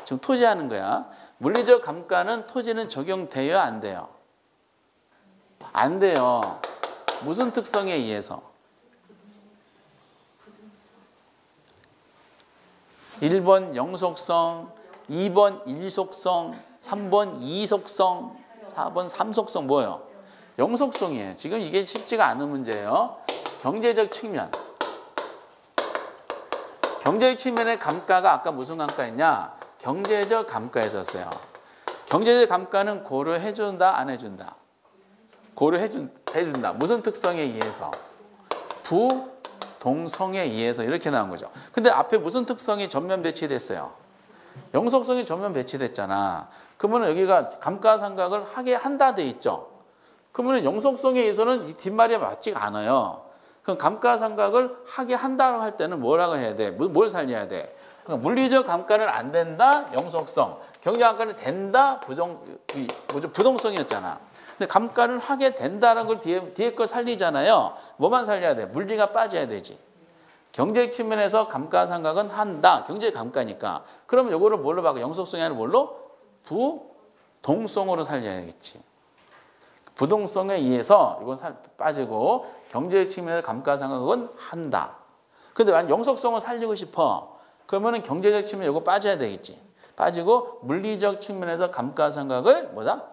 지금 토지하는 거야. 물리적 감가는 토지는 적용돼요, 안 돼요? 안 돼요. 무슨 특성에 의해서? 1번 영속성, 2번 일속성, 3번 이속성, 4번 삼속성 뭐예요? 영속성이에요. 지금 이게 쉽지가 않은 문제예요. 경제적 측면. 경제적 측면의 감가가 아까 무슨 감가였냐? 경제적 감가였었어요. 경제적 감가는 고려해준다, 안 해준다? 고려해준다. 무슨 특성에 의해서? 부동성에 의해서 이렇게 나온 거죠. 근데 앞에 무슨 특성이 전면 배치됐어요? 영속성이 전면 배치됐잖아. 그러면 여기가 감가상각을 하게 한다 돼 있죠. 그러면 영속성에 의해서는 이 뒷말이 맞지가 않아요. 그럼 감가상각을 하게 한다고 할 때는 뭐라고 해야 돼? 뭘 살려야 돼? 그러니까 물리적 감가는 안 된다, 영속성. 경제적 감가는 된다, 부동성이었잖아. 근데 감가를 하게 된다는 걸 뒤에 걸 살리잖아요. 뭐만 살려야 돼? 물리가 빠져야 되지. 경제적 측면에서 감가상각은 한다. 경제적 감가니까. 그러면 요거를 뭘로 바꿔? 영속성이 아니라 뭘로? 부동성으로 살려야겠지. 부동성에 의해서 이건 빠지고 경제적 측면에서 감가상각은 한다. 근데 만약 영속성을 살리고 싶어. 그러면은 경제적 측면 이거 빠져야 되겠지. 빠지고 물리적 측면에서 감가상각을 뭐다?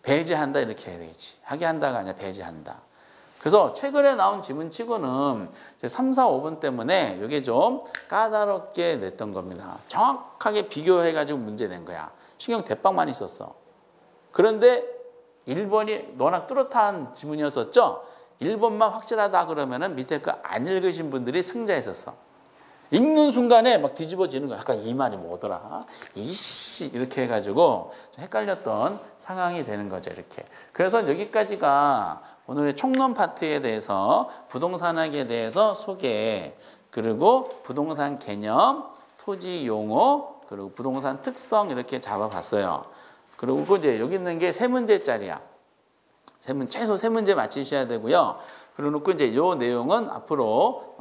배제한다 이렇게 해야 되겠지. 하게 한다가 아니라 배제한다. 그래서 최근에 나온 지문치고는 3, 4, 5번 때문에 이게 좀 까다롭게 냈던 겁니다. 정확하게 비교해가지고 문제 낸 거야. 신경 대빵 많이 썼어. 그런데 1번이 워낙 뚜렷한 지문이었었죠. 1번만 확실하다 그러면은 밑에 거 안 읽으신 분들이 승자했었어. 읽는 순간에 막 뒤집어지는 거야. 아까 이 말이 뭐더라? 이씨 이렇게 해가지고 좀 헷갈렸던 상황이 되는 거죠. 이렇게. 그래서 여기까지가 오늘의 총론 파트에 대해서 부동산학에 대해서 소개, 그리고 부동산 개념, 토지 용어, 그리고 부동산 특성 이렇게 잡아봤어요. 그리고 이제 여기 있는 게 3문제짜리야. 최소 3문제 맞히셔야 되고요. 그리고 놓고 이제 요 내용은 앞으로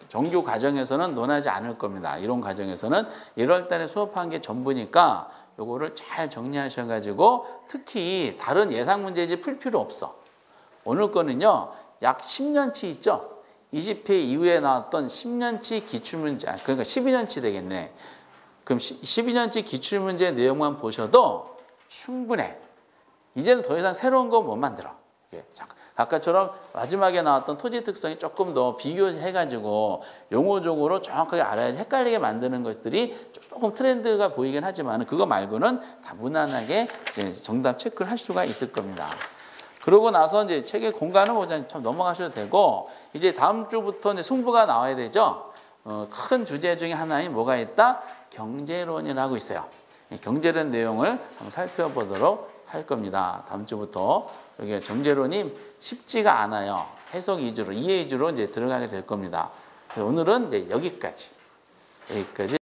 정규 과정에서는 논하지 않을 겁니다. 이론 과정에서는 1월 달에 수업한 게 전부니까 요거를 잘 정리하셔가지고 특히 다른 예상 문제지 풀 필요 없어. 오늘 거는요, 약 10년치 있죠? 20회 이후에 나왔던 10년치 기출문제, 그러니까 12년치 되겠네. 그럼 12년치 기출문제 내용만 보셔도 충분해. 이제는 더 이상 새로운 거 못 만들어. 아까처럼 마지막에 나왔던 토지 특성이 조금 더 비교해가지고 용어적으로 정확하게 알아야지 헷갈리게 만드는 것들이 조금 트렌드가 보이긴 하지만 그거 말고는 다 무난하게 이제 정답 체크를 할 수가 있을 겁니다. 그러고 나서 이제 책의 공간을 보자 참 넘어가셔도 되고 이제 다음 주부터 이제 승부가 나와야 되죠. 큰 주제 중에 하나인 뭐가 있다? 경제론이라고 있어요. 경제론 내용을 한번 살펴보도록 할 겁니다. 다음 주부터 여기 경제론이 쉽지가 않아요. 해석 위주로, 이해 위주로 이제 들어가게 될 겁니다. 오늘은 이제 여기까지.